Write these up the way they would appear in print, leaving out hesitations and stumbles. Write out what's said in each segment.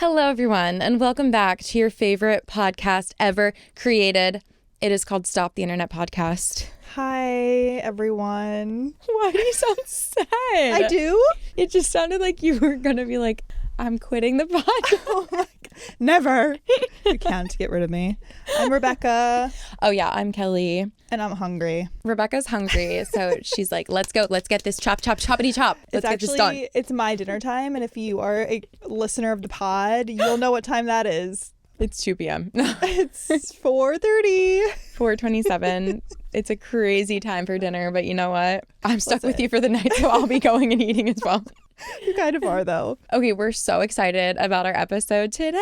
Hello, everyone, and welcome back to your favorite podcast ever created. It is called Stop the Internet Podcast. Hi, everyone. Why do you sound sad? I do? It just sounded like you were going to be like, I'm quitting the podcast. Oh my God. Never. You can't get rid of me. I'm Rebecca. Oh, yeah, I'm Kelly. And I'm hungry. Rebecca's hungry, so she's like, let's go. Let's get this choppity chop. Let's get this done. It's my dinner time, and if you are a listener of the pod, you'll know what time that is. It's 2 p.m. It's 4:30. 4:27. It's a crazy time for dinner, but you know what? I'm stuck with you for the night, so I'll be going and eating as well. You kind of are, though. Okay, we're so excited about our episode today.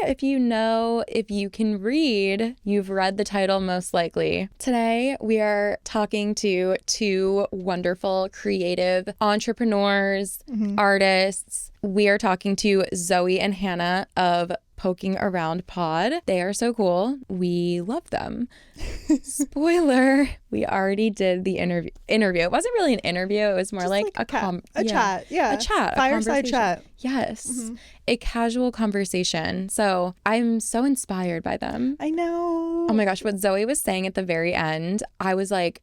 If you can read, you've read the title most likely. Today, we are talking to two wonderful, creative entrepreneurs, artists. We are talking to Zoe and Hannah of Poking Around Pod. They are so cool. We love them. Spoiler, we already did the interview. It wasn't really an interview. It was more Just like a chat. Yeah. A chat. Fireside chat. Yes. A casual conversation. So I'm so inspired by them. I know. Oh my gosh, what Zoe was saying at the very end, I was like,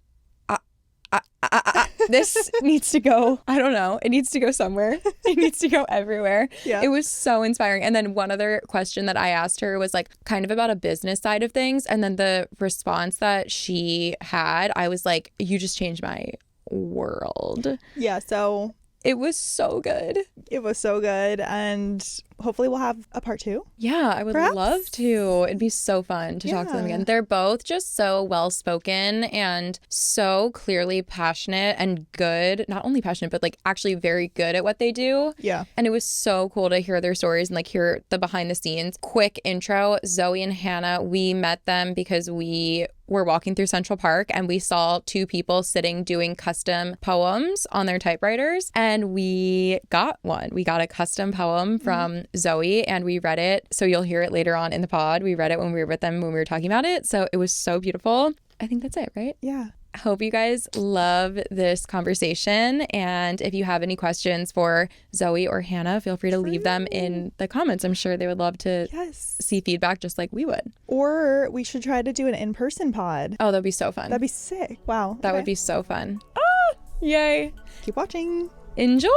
this needs to go. I don't know. It needs to go somewhere. It needs to go everywhere. Yeah. It was so inspiring. And then one other question that I asked her was like kind of about a business side of things. And then the response that she had, I was like, you just changed my world. Yeah, so it was so good. It was so good. And hopefully we'll have a part 2. Yeah, I would Perhaps? love to. It'd be so fun to talk to them again. They're both just so well-spoken and so clearly passionate and good. Not only passionate, but like actually very good at what they do. Yeah. And it was so cool to hear their stories and like hear the behind the scenes. Quick intro, Zoe and Hannah, we met them because we were walking through Central Park and we saw two people sitting doing custom poems on their typewriters. And we got one. We got a custom poem from Zoe and we read it. So you'll hear it later on in the pod. We read it when we were with them when we were talking about it. So it was so beautiful. I think that's it, right? Yeah. I hope you guys love this conversation. And if you have any questions for Zoe or Hannah, feel free to leave them in the comments. I'm sure they would love to see feedback just like we would. Or we should try to do an in-person pod. Oh, that'd be so fun. That'd be sick. Wow. That would be so fun. Ah, yay. Keep watching. Enjoy.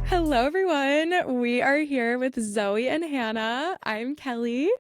Hello, everyone. We are here with Zoe and Hannah. I'm Kelly.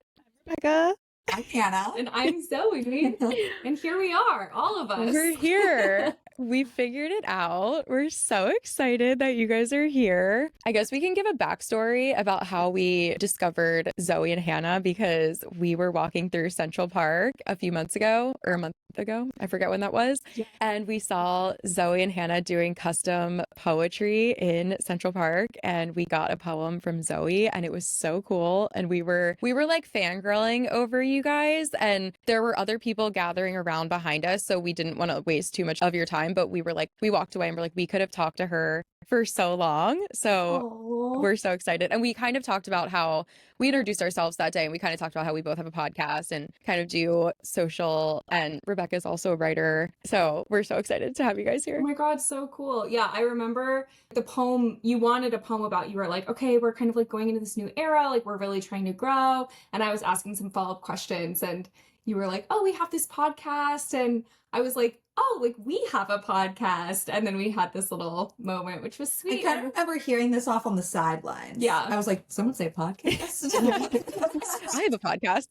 Rebecca. I'm Hannah. And I'm Zoe. And here we are, all of us. We're here. We figured it out. We're so excited that you guys are here. I guess we can give a backstory about how we discovered Zoe and Hannah because we were walking through Central Park a few months ago or a month ago. I forget when that was. Yeah. And we saw Zoe and Hannah doing custom poetry in Central Park and we got a poem from Zoe and it was so cool. And we were like fangirling over you guys and there were other people gathering around behind us. So we didn't want to waste too much of your time. But we walked away and we're like, we could have talked to her for so long. So we're so excited. And we kind of talked about how we introduced ourselves that day. And we kind of talked about how we both have a podcast and kind of do social. And Rebecca's also a writer. So we're so excited to have you guys here. Oh my God, so cool. Yeah, I remember the poem, you wanted a poem about, you were like, okay, we're kind of like going into this new era. Like we're really trying to grow. And I was asking some follow-up questions and you were like, oh, we have this podcast. And I was like, oh, like we have a podcast. And then we had this little moment, which was I sweet. kind of remember hearing this off on the sidelines. Yeah. I was like, someone say podcast? I have a podcast.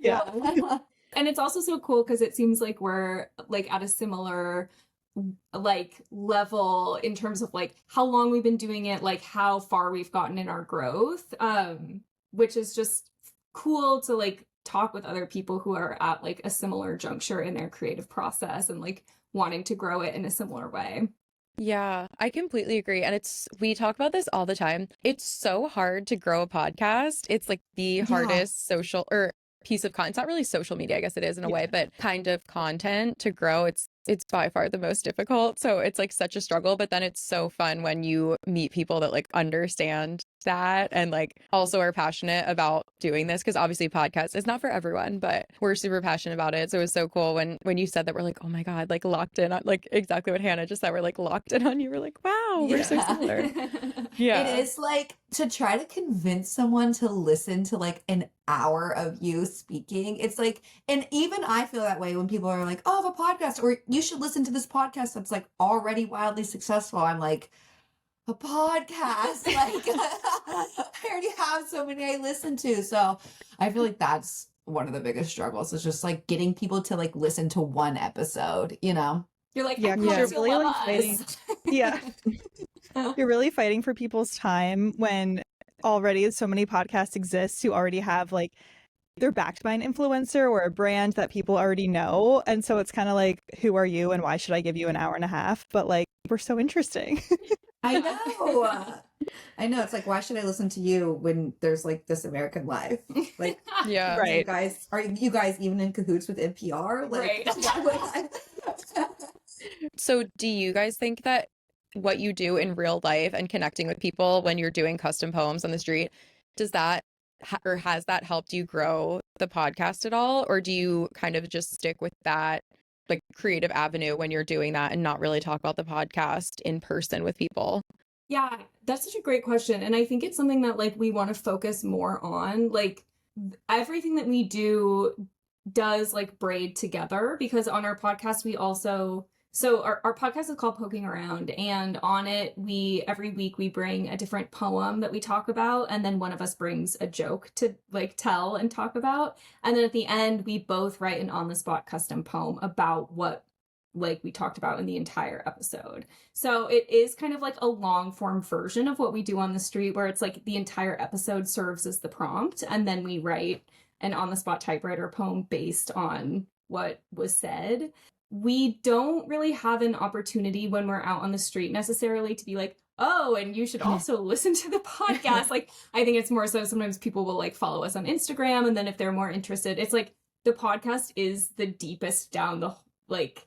Yeah. And it's also so cool because it seems like we're like at a similar like level in terms of like how long we've been doing it, like how far we've gotten in our growth, which is just cool to like talk with other people who are at like a similar juncture in their creative process and like wanting to grow it in a similar way. Yeah, I completely agree. And we talk about this all the time. It's so hard to grow a podcast. It's like the hardest social or piece of content. It's not really social media, I guess it is in a way, but kind of content to grow. It's it's by far the most difficult. So it's like such a struggle, but then it's so fun when you meet people that like understand that and like also are passionate about doing this, because obviously podcast is not for everyone, but we're super passionate about it. So it was so cool when you said that. We're like, oh my God, like locked in on like exactly what Hannah just said. We're like locked in on you. We're like, wow, we're so similar. Yeah. It is like to try to convince someone to listen to like an hour of you speaking. It's like, and even I feel that way when people are like, oh, I have a podcast, or you should listen to this podcast that's like already wildly successful. I'm like, a podcast? Like, I already have so many I listen to. So I feel like that's one of the biggest struggles is just like getting people to like listen to one episode, you know? You're like, Yeah, I 'cause promise you're you'll really, love like, us. Yeah. You're really fighting for people's time when already so many podcasts exist who already have like they're backed by an influencer or a brand that people already know. And so it's kind of like, who are you and why should I give you an hour and a half? But like, we're so interesting. I know. I know. It's like, why should I listen to you when there's like This American Life? Like, Yeah. Right. are you guys even in cahoots with NPR? Like, Right. why would I? So do you guys think that what you do in real life and connecting with people when you're doing custom poems on the street, does that or has that helped you grow the podcast at all? Or do you kind of just stick with that like creative avenue when you're doing that and not really talk about the podcast in person with people? Yeah, that's such a great question. And I think it's something that like we want to focus more on. Like everything that we do does like braid together, because on our podcast we also our podcast is called Poking Around, and on it we every week we bring a different poem that we talk about, and then one of us brings a joke to like tell and talk about, and then at the end we both write an on the spot custom poem about what like we talked about in the entire episode. So it is kind of like a long form version of what we do on the street, where it's like the entire episode serves as the prompt, and then we write an on the spot typewriter poem based on what was said. We don't really have an opportunity when we're out on the street necessarily to be like, oh, and you should also listen to the podcast. Like, I think it's more so sometimes people will like follow us on Instagram, and then if they're more interested, it's like the podcast is the deepest down the like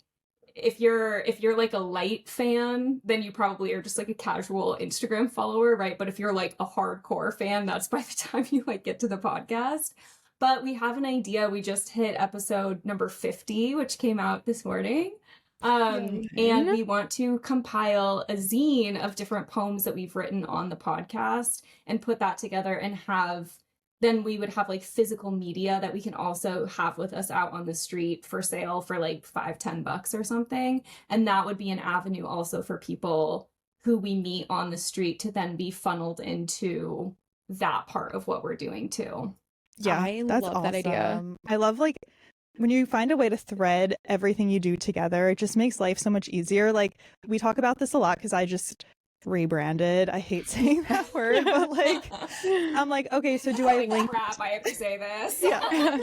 if you're like a light fan, then you probably are just like a casual Instagram follower, right? But if you're like a hardcore fan, that's by the time you like get to the podcast. But we have an idea. We just hit episode number 50, which came out this morning. And we want to compile a zine of different poems that we've written on the podcast and put that together and then we would have like physical media that we can also have with us out on the street for sale for like $5-10 or something. And that would be an avenue also for people who we meet on the street to then be funneled into that part of what we're doing too. Yeah, I that's love awesome. that idea. I love like when you find a way to thread everything you do together, it just makes life so much easier. Like we talk about this a lot because I just rebranded. I hate saying that word, but like I'm like, okay, so do I Holy link? crap, I have to say this. Yeah.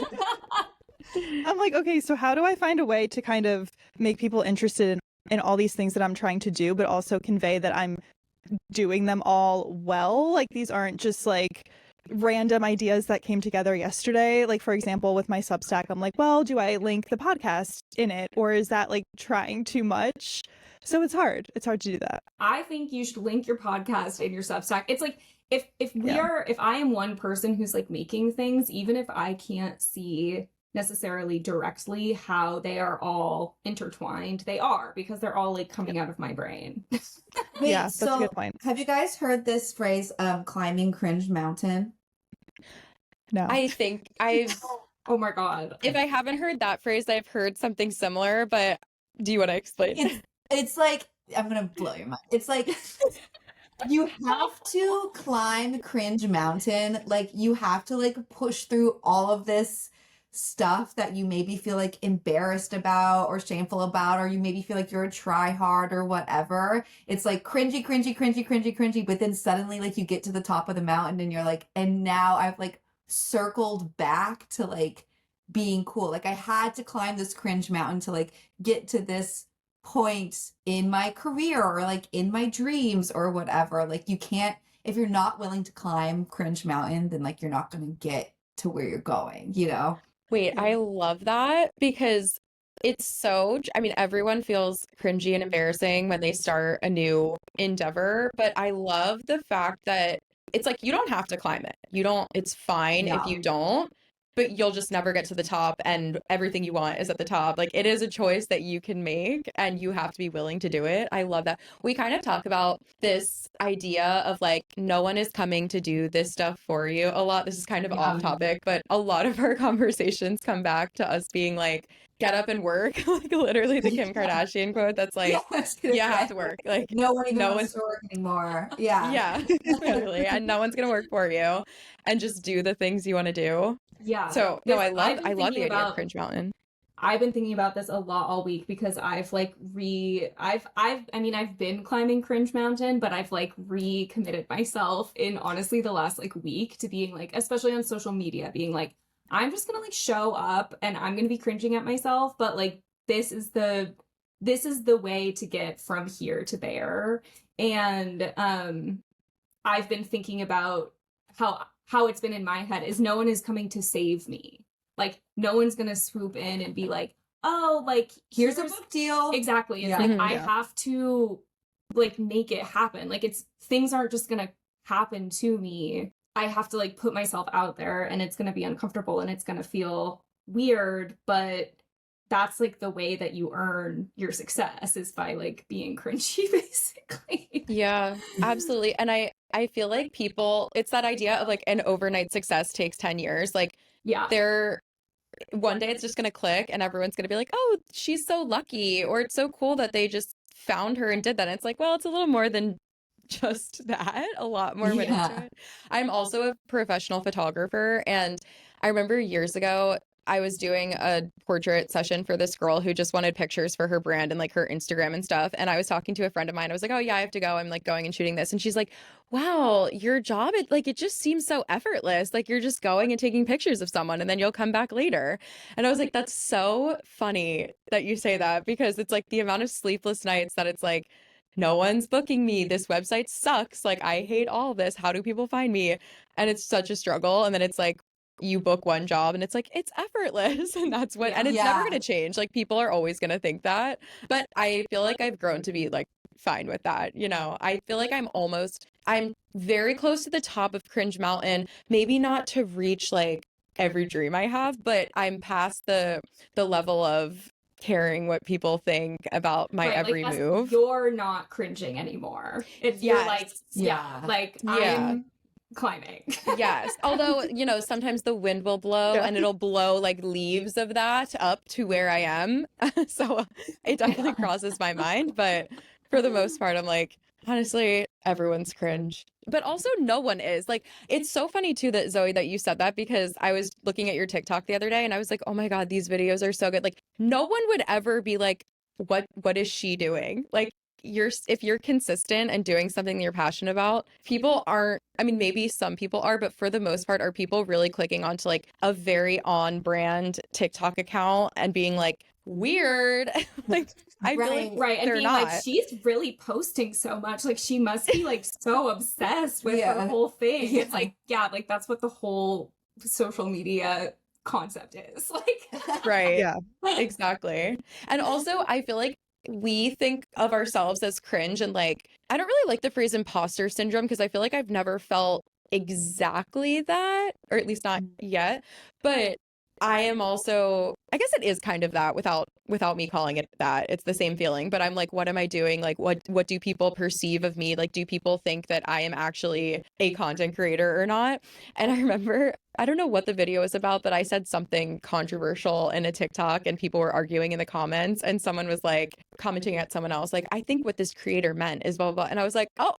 I'm like, okay, so how do I find a way to kind of make people interested in all these things that I'm trying to do, but also convey that I'm doing them all well? Like these aren't just like random ideas that came together yesterday. Like for example, with my Substack, I'm like, well, do I link the podcast in it, or is that like trying too much? So it's hard to do that. I think you should link your podcast in your Substack. It's like if I am one person who's like making things, even if I can't see necessarily directly how they are all intertwined, they are, because they're all like coming out of my brain. Wait, Yeah, that's a so good point. have you guys heard this phrase, climbing cringe mountain? No. I think I've, Oh my God. if I haven't heard that phrase, I've heard something similar, but do you want to explain? It's like, I'm gonna blow your mind. It's like you have to climb cringe mountain. Like you have to like push through all of this stuff that you maybe feel like embarrassed about or shameful about, or you maybe feel like you're a try hard or whatever. It's like cringy, cringy, cringy, cringy, cringy, but then suddenly like you get to the top of the mountain and you're like, and now I've like circled back to like being cool. Like I had to climb this cringe mountain to like get to this point in my career or like in my dreams or whatever. Like you can't, if you're not willing to climb cringe mountain, then like you're not going to get to where you're going, you know? Wait, I love that because it's so, I mean, everyone feels cringy and embarrassing when they start a new endeavor, but I love the fact that it's like you don't have to climb it. You don't, it's fine if you No. don't, but you'll just never get to the top and everything you want is at the top. Like it is a choice that you can make and you have to be willing to do it. I love that. We kind of talk about this idea of like no one is coming to do this stuff for you a lot. This is kind of Yeah. off topic, but a lot of our conversations come back to us being like, get up and work. Like literally the Kim Kardashian quote that's like, Yeah, I was gonna you have say, to work. Like no one even no wants one, to work anymore. Yeah. yeah, literally. And no one's gonna work for you and just do the things you want to do. Yeah. So no, I've I been love thinking the idea of about Cringe Mountain. I've been thinking about this a lot all week because I've like I mean I've been climbing Cringe Mountain, but I've like recommitted myself in honestly the last like week to being like, especially on social media, being like, I'm just gonna like show up and I'm gonna be cringing at myself, but like this is the way to get from here to there. And I've been thinking about how it's been in my head is no one is coming to save me. Like no one's gonna swoop in and be like, oh, like Here's a book deal. Exactly. It's Yeah. like Mhm. I Yeah. have to like make it happen. Like it's things aren't just gonna happen to me. I have to like put myself out there and it's gonna be uncomfortable and it's gonna feel weird, but that's like the way that you earn your success is by like being cringy basically. Yeah, absolutely. And I feel like people, it's that idea of like an overnight success takes 10 years. Like Yeah. they're one day it's just going to click and everyone's going to be like, oh, she's so lucky, or it's so cool that they just found her and did that. And it's like, well, it's a little more than just that. A lot more went into Yeah. it. I'm also a professional photographer, and I remember years ago I was doing a portrait session for this girl who just wanted pictures for her brand and like her Instagram and stuff. And I was talking to a friend of mine. I was like, oh yeah, I have to go. I'm like going and shooting this. And she's like, wow, your job, it just seems so effortless. Like you're just going and taking pictures of someone and then you'll come back later. And I was like, that's so funny that you say that, because it's like the amount of sleepless nights that it's like, no one's booking me. This website sucks. Like I hate all this. How do people find me? And it's such a struggle. And then it's like, you book one job and it's like it's effortless and that's what, and it's never Yeah. going to change. Like people are always going to think that, but I feel like I've grown to be like fine with that. You know, I feel like I'm very close to the top of Cringe Mountain, maybe not to reach like every dream I have, but I'm past the level of caring what people think about my Right, every like, move. you're not cringing anymore. If you're like, Yes. yeah, Yeah. like Yeah. I'm climbing. Yes. Although, you know, sometimes the wind will blow Yeah. and it'll blow like leaves of that up to where I am. So it definitely crosses my mind. But for the most part, I'm like, honestly, everyone's cringe. But also, no one is. Like, it's so funny too that Zoe, that you said that, because I was looking at your TikTok the other day and I was like, oh my God, these videos are so good. Like, no one would ever be like, what is she doing? Like, if you're consistent and doing something that you're passionate about, people aren't, I mean, maybe some people are, but for the most part, are people really clicking onto like a very on brand TikTok account and being like, weird? Like, I feel like Right, and they're being not. like, she's really posting so much. Like, she must be like so obsessed with her Yeah. whole thing. Yeah. It's like, yeah, like that's what the whole social media concept is. Like, Right. Yeah. Exactly. And also, I feel like we think of ourselves as cringe, and like, I don't really like the phrase imposter syndrome because I feel like I've never felt exactly that, or at least not yet. But I am also, I guess it is kind of that without me calling it that. It's the same feeling, but I'm like, what am I doing? Like, what do people perceive of me? Like, do people think that I am actually a content creator or not? And I remember, I don't know what the video was about, but I said something controversial in a TikTok and people were arguing in the comments, and someone was like commenting at someone else, like, I think what this creator meant is blah, blah, blah. And I was like, oh,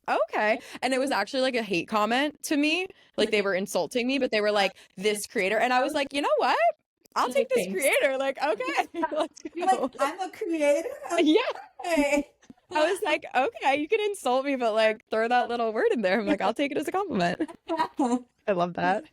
okay. And it was actually like a hate comment to me. Like they were insulting me, but they were like, this creator. And I was like, you know what? I'll take this Thanks. creator. Like, okay, let's You're go. like, I'm a creator. Yeah. Okay. I was like, okay, you can insult me, but like throw that little word in there. I'm like, I'll take it as a compliment. I love that.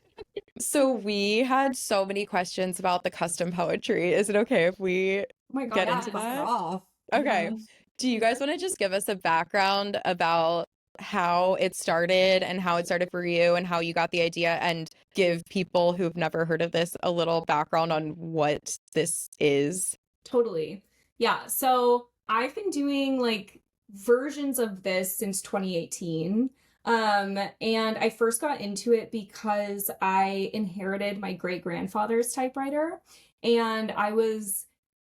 So we had so many questions about the custom poetry. Is it okay if we oh my God, get yeah. into Fuck that? off. Okay. Do you guys want to just give us a background about how it started and how it started for you and how you got the idea, and give people who've never heard of this a little background on what this is? Totally. Yeah. So I've been doing like versions of this since 2018. And I first got into it because I inherited my great grandfather's typewriter. And I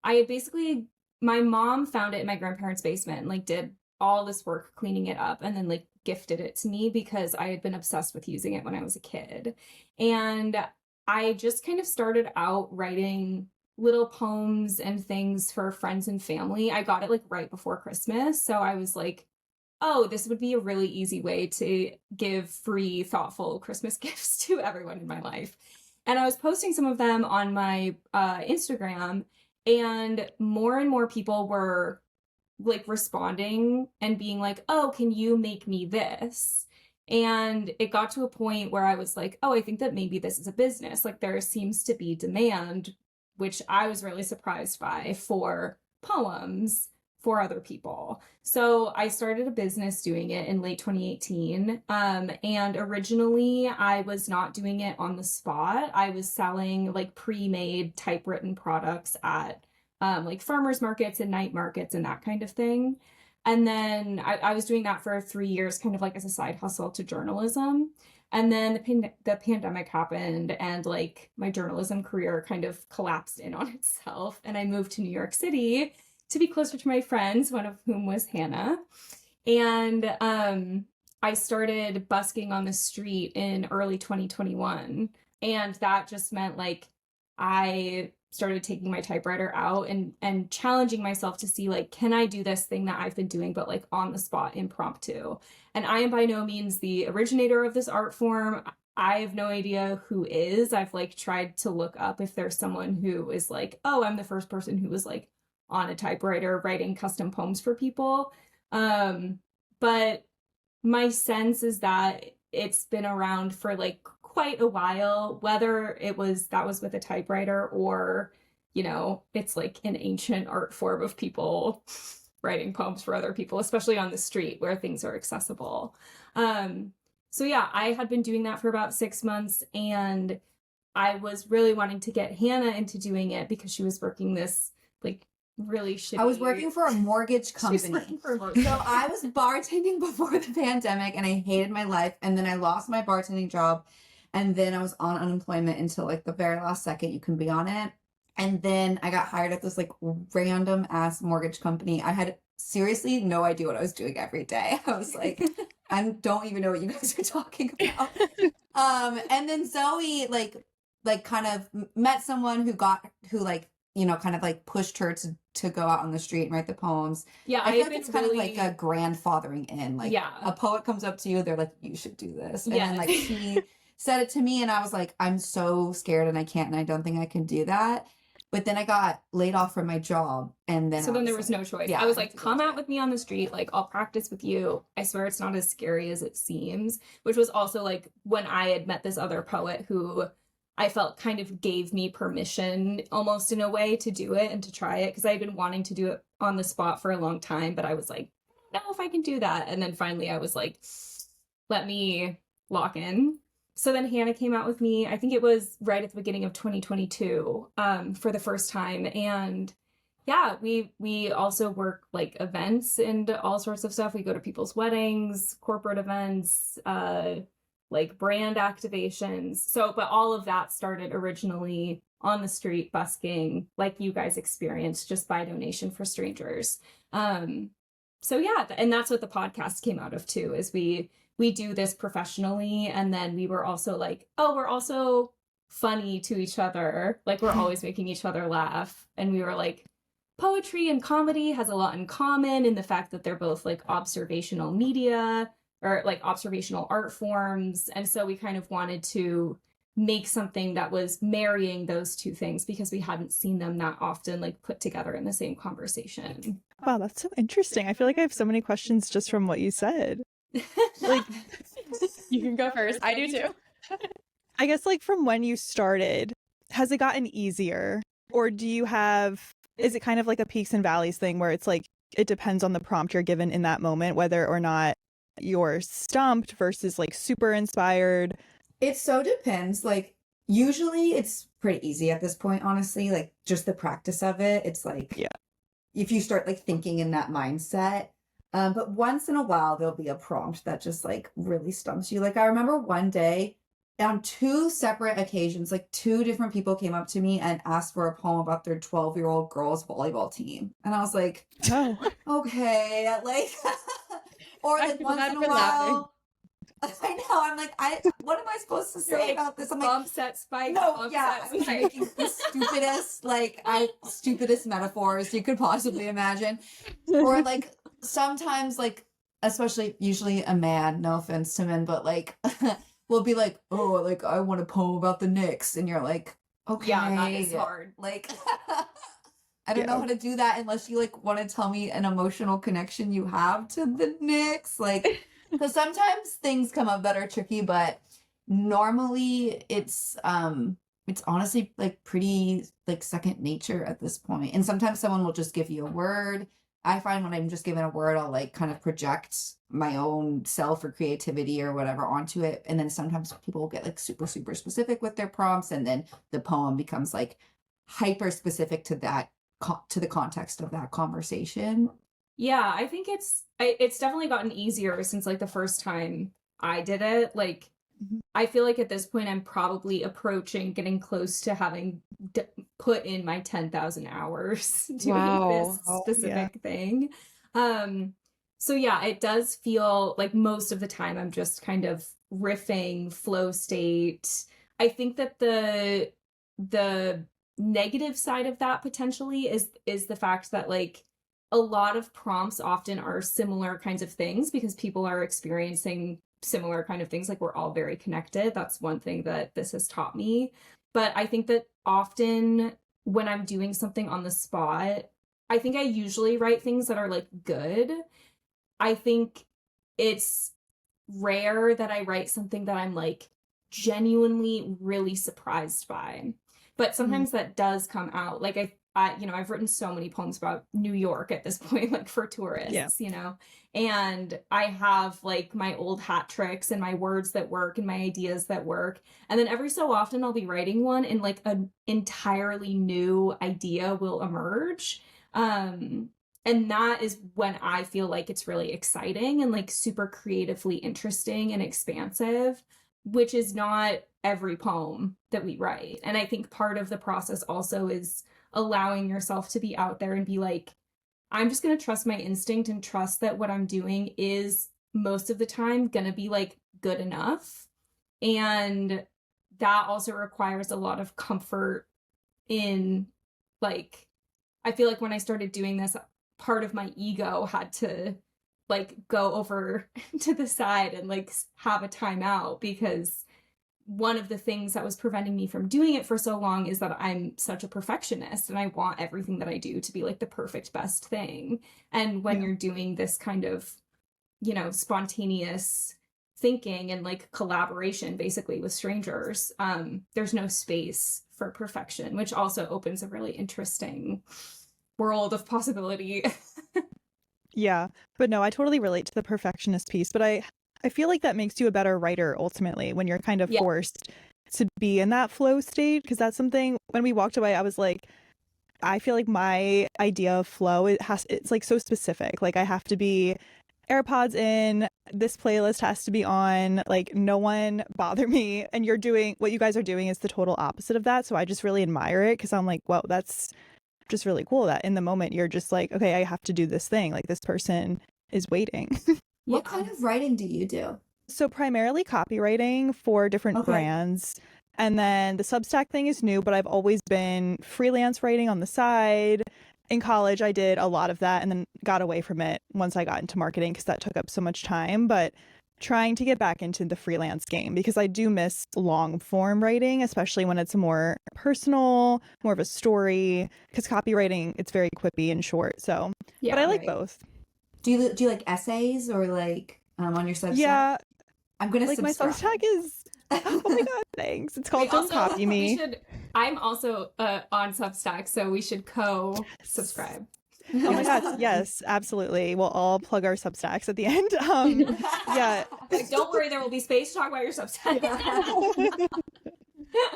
had basically, my mom found it in my grandparents' basement and like did all this work cleaning it up and then like gifted it to me because I had been obsessed with using it when I was a kid. And I just kind of started out writing little poems and things for friends and family. I got it like right before Christmas. So I was like, oh, this would be a really easy way to give free, thoughtful Christmas gifts to everyone in my life. And I was posting some of them on my Instagram, and more people were like responding and being like, oh, can you make me this? And it got to a point where I was like, oh, I think that maybe this is a business. Like there seems to be demand, which I was really surprised by, for poems for other people. So I started a business doing it in late 2018. And originally I was not doing it on the spot. I was selling like pre-made typewritten products at like farmers markets and night markets and that kind of thing. And then I was doing that for 3 years, kind of like as a side hustle to journalism. And then the pandemic happened and like my journalism career kind of collapsed in on itself. And I moved to New York City to be closer to my friends, one of whom was Hannah. And I started busking on the street in early 2021. And that just meant like I started taking my typewriter out and challenging myself to see like, can I do this thing that I've been doing, but like on the spot, impromptu? And I am by no means the originator of this art form. I have no idea who is. I've like tried to look up if there's someone who is like, oh, I'm the first person who was like on a typewriter writing custom poems for people. But my sense is that it's been around for like quite a while, whether that was with a typewriter or, you know, it's like an ancient art form of people writing poems for other people, especially on the street where things are accessible. So yeah, I had been doing that for about 6 months, and I was really wanting to get Hannah into doing it because she was working this like really shitty. I was working for a mortgage company. She was working for a mortgage So I was bartending before the pandemic and I hated my life. And then I lost my bartending job. And then I was on unemployment until like the very last second you can be on it. And then I got hired at this like random ass mortgage company. I had seriously no idea what I was doing every day. I was like, I don't even know what you guys are talking about. And then Zoe like kind of met someone who like, you know, kind of like pushed her to go out on the street and write the poems. Yeah, I feel like it's kind of like a grandfathering in. Like a poet comes up to you, they're like, you should do this. And then like she said it to me and I was like, I'm so scared and I can't and I don't think I can do that. But then I got laid off from my job, and then there was no choice. Yeah, I was like, come out with me on the street, like I'll practice with you. I swear it's not as scary as it seems. Which was also like when I had met this other poet who I felt kind of gave me permission almost in a way to do it and to try it, because I had been wanting to do it on the spot for a long time, but I was like, I don't know if I can do that. And then finally I was like, let me lock in. So then Hannah came out with me, I think it was right at the beginning of 2022, for the first time. And yeah, we also work like events and all sorts of stuff. We go to people's weddings, corporate events, like brand activations. So, but all of that started originally on the street busking, like you guys experienced, just by donation for strangers. So yeah, and that's what the podcast came out of too, is we do this professionally. And then we were also like, oh, we're also funny to each other. Like we're always making each other laugh. And we were like, poetry and comedy has a lot in common in the fact that they're both like observational media or like observational art forms. And so we kind of wanted to make something that was marrying those two things because we hadn't seen them that often like put together in the same conversation. Wow, that's so interesting. I feel like I have so many questions just from what you said. Like, you can go first. I do too. I guess like from when you started, has it gotten easier? Or is it kind of like a peaks and valleys thing where it's like, it depends on the prompt you're given in that moment, whether or not you're stumped versus like super inspired? It so depends. Like Usually it's pretty easy at this point, honestly. Like just the practice of it. It's like Yeah. if you start like thinking in that mindset. But once in a while there'll be a prompt that just like really stumps you. Like I remember one day on two separate occasions, like two different people came up to me and asked for a poem about their 12-year-old girls volleyball team. And I was like, Oh. okay, like or I like feel once bad in a for laughing. while. I know. I'm like, what am I supposed to You're say like, about this? I'm like, bump set spike. no, bump yeah, set I'm spike. making the stupidest, stupidest metaphors you could possibly imagine. Or like sometimes, like, especially usually a man, no offense to men, but like, will be like, oh, like I want a poem about the Knicks, and you're like, okay, Yeah, that is hard. like. I don't know how to do that unless you like want to tell me an emotional connection you have to the Knicks. Like, because sometimes things come up that are tricky, but normally it's honestly like pretty like second nature at this point. And sometimes someone will just give you a word. I find when I'm just given a word, I'll like kind of project my own self or creativity or whatever onto it. And then sometimes people will get like super, super specific with their prompts, and then the poem becomes like hyper specific to that to the context of that conversation. Yeah, I think it's definitely gotten easier since like the first time I did it. Like I feel like at this point I'm probably approaching getting close to having put in my 10,000 hours doing Wow. this specific thing. So yeah, it does feel like most of the time I'm just kind of riffing, flow state. I think that the negative side of that potentially is the fact that like a lot of prompts often are similar kinds of things because people are experiencing similar kind of things. Like we're all very connected. That's one thing that this has taught me. But I think that often when I'm doing something on the spot, I think I usually write things that are like good. I think it's rare that I write something that I'm like genuinely really surprised by. But sometimes that does come out. Like I've written so many poems about New York at this point, like for tourists, and I have like my old hat tricks and my words that work and my ideas that work. And then every so often I'll be writing one and like an entirely new idea will emerge. And that is when I feel like it's really exciting and like super creatively interesting and expansive, which is not every poem that we write. And I think part of the process also is allowing yourself to be out there and be like, I'm just going to trust my instinct and trust that what I'm doing is most of the time going to be like good enough. And that also requires a lot of comfort in like, I feel like when I started doing this, part of my ego had to like go over to the side and like have a timeout, because one of the things that was preventing me from doing it for so long is that I'm such a perfectionist and I want everything that I do to be like the perfect best thing. And when you're doing this kind of, spontaneous thinking and like collaboration basically with strangers, there's no space for perfection, which also opens a really interesting world of possibility. Yeah, but no, I totally relate to the perfectionist piece, but I feel like that makes you a better writer ultimately when you're kind of forced to be in that flow state, because that's something when we walked away, I was like, I feel like my idea of flow, it's like so specific. Like I have to be AirPods in, this playlist has to be on, like no one bother me. And what you guys are doing is the total opposite of that. So I just really admire it, because I'm like, well, that's just really cool that in the moment you're just like, okay, I have to do this thing. Like this person is waiting. What kind of writing do you do? So primarily copywriting for different brands. And then the Substack thing is new, but I've always been freelance writing on the side. In college, I did a lot of that and then got away from it once I got into marketing because that took up so much time. But trying to get back into the freelance game, because I do miss long form writing, especially when it's more personal, more of a story, because copywriting, it's very quippy and short. So, but I like both. Do you like essays or like on your Substack? Yeah, I'm gonna like subscribe. my Substack is. Oh my god, thanks. It's called Don't Copy Me. I'm also on Substack, so we should co-subscribe. Oh my god, yes, absolutely. We'll all plug our Substacks at the end. Yeah. Like, don't worry, there will be space to talk about your Substack.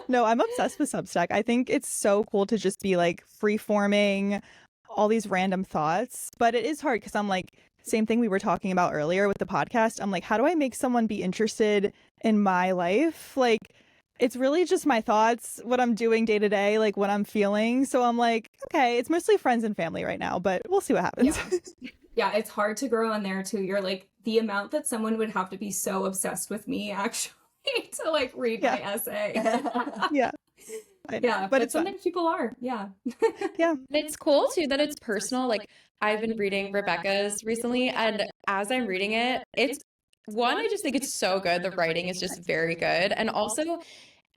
No, I'm obsessed with Substack. I think it's so cool to just be like free forming all these random thoughts. But it is hard because I'm like, same thing we were talking about earlier with the podcast. I'm like, how do I make someone be interested in my life? Like, it's really just my thoughts, what I'm doing day to day, like what I'm feeling. So I'm like, okay, it's mostly friends and family right now, but we'll see what happens. Yeah, it's hard to grow on there too. You're like, the amount that someone would have to be so obsessed with me actually to like read my essay. Yeah. Yeah, but it's sometimes people are. Yeah. Yeah. And it's cool too that it's personal. Like I've been reading Rebecca's recently, and as I'm reading it, it's one, I just think it's so good. The writing is just very good. And also,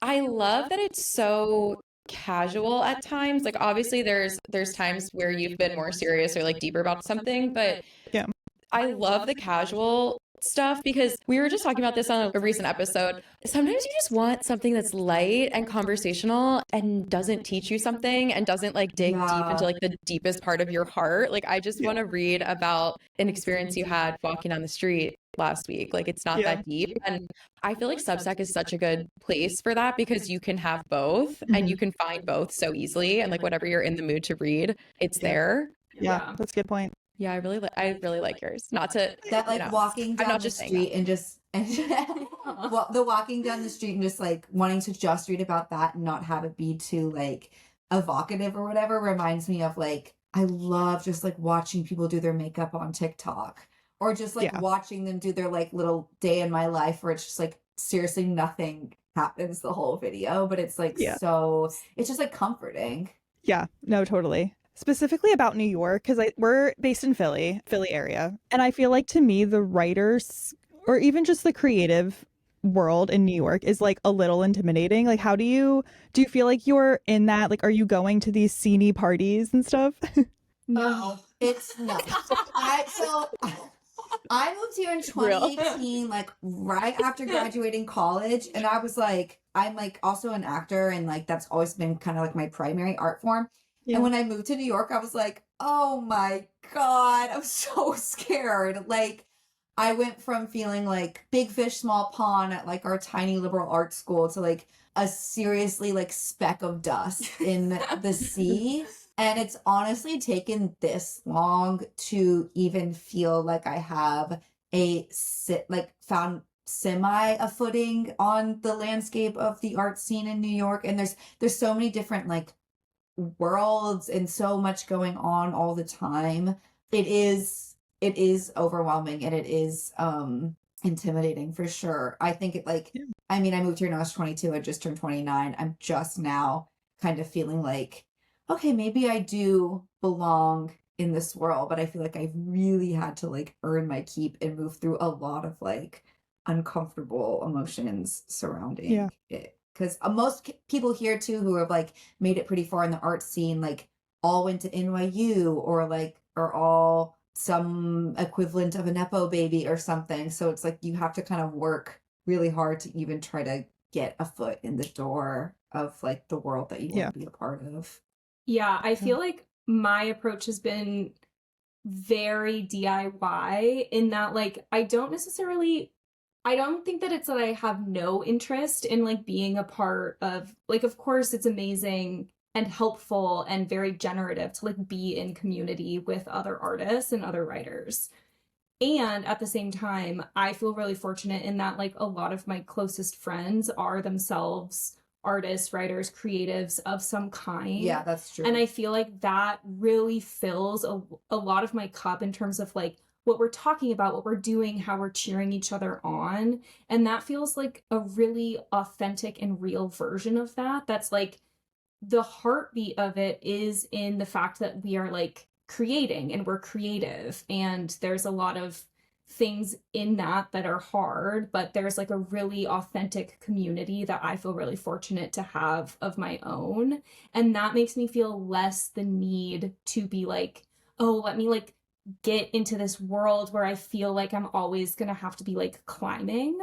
I love that it's so casual at times. Like obviously there's times where you've been more serious or like deeper about something, but Yeah. I love the casual stuff because we were just talking about this on a recent episode. Sometimes you just want something that's light and conversational and doesn't teach you something and doesn't like dig deep into like the deepest part of your heart. Like I just want to read about an experience you had walking on the street last week. Like it's not that deep. And I feel like Substack is such a good place for that because you can have both and you can find both so easily. And like whatever you're in the mood to read, it's there. Yeah, that's a good point. Yeah, I really like yours. Not to that like walking down the street and just well, the walking down the street and just like wanting to just read about that and not have it be too like evocative or whatever reminds me of like I love just like watching people do their makeup on TikTok or just like watching them do their like little day in my life where it's just like seriously nothing happens the whole video, but it's like so it's just like comforting. Yeah, no, totally. Specifically about New York, because we're based in Philly area. And I feel like to me, the writers or even just the creative world in New York is like a little intimidating. Like, how do you feel like you're in that? Like, are you going to these sceney parties and stuff? No, it's no. I moved here in 2018, like right after graduating college. And I was like, I'm like also an actor and like that's always been kind of like my primary art form. Yeah. And when I moved to New York, I was like, oh my God, I'm so scared. Like, I went from feeling like big fish, small pond at like our tiny liberal arts school to like a seriously like speck of dust in the sea. And it's honestly taken this long to even feel like I have found a footing on the landscape of the art scene in New York. And there's so many different like worlds and so much going on all the time. It is overwhelming and it is intimidating for sure. I think it like I mean I moved here when I was 22. I just turned 29. I'm just now kind of feeling like okay, maybe I do belong in this world, but I feel like I've really had to like earn my keep and move through a lot of like uncomfortable emotions surrounding it. Because most people here too who have like made it pretty far in the art scene, like all went to NYU or like are all some equivalent of a Nepo baby or something. So it's like you have to kind of work really hard to even try to get a foot in the door of like the world that you want to be a part of. Yeah, I feel like my approach has been very DIY in that like I don't think that it's that I have no interest in like being a part of like of course it's amazing and helpful and very generative to like be in community with other artists and other writers. And at the same time, I feel really fortunate in that like a lot of my closest friends are themselves artists, writers, creatives of some kind. Yeah, that's true. And I feel like that really fills a lot of my cup in terms of like what we're talking about, what we're doing, how we're cheering each other on. And that feels like a really authentic and real version of that. That's like the heartbeat of it is in the fact that we are like creating and we're creative. And there's a lot of things in that are hard, but there's like a really authentic community that I feel really fortunate to have of my own. And that makes me feel less the need to be like, oh, let me like get into this world where I feel like I'm always gonna have to be like climbing.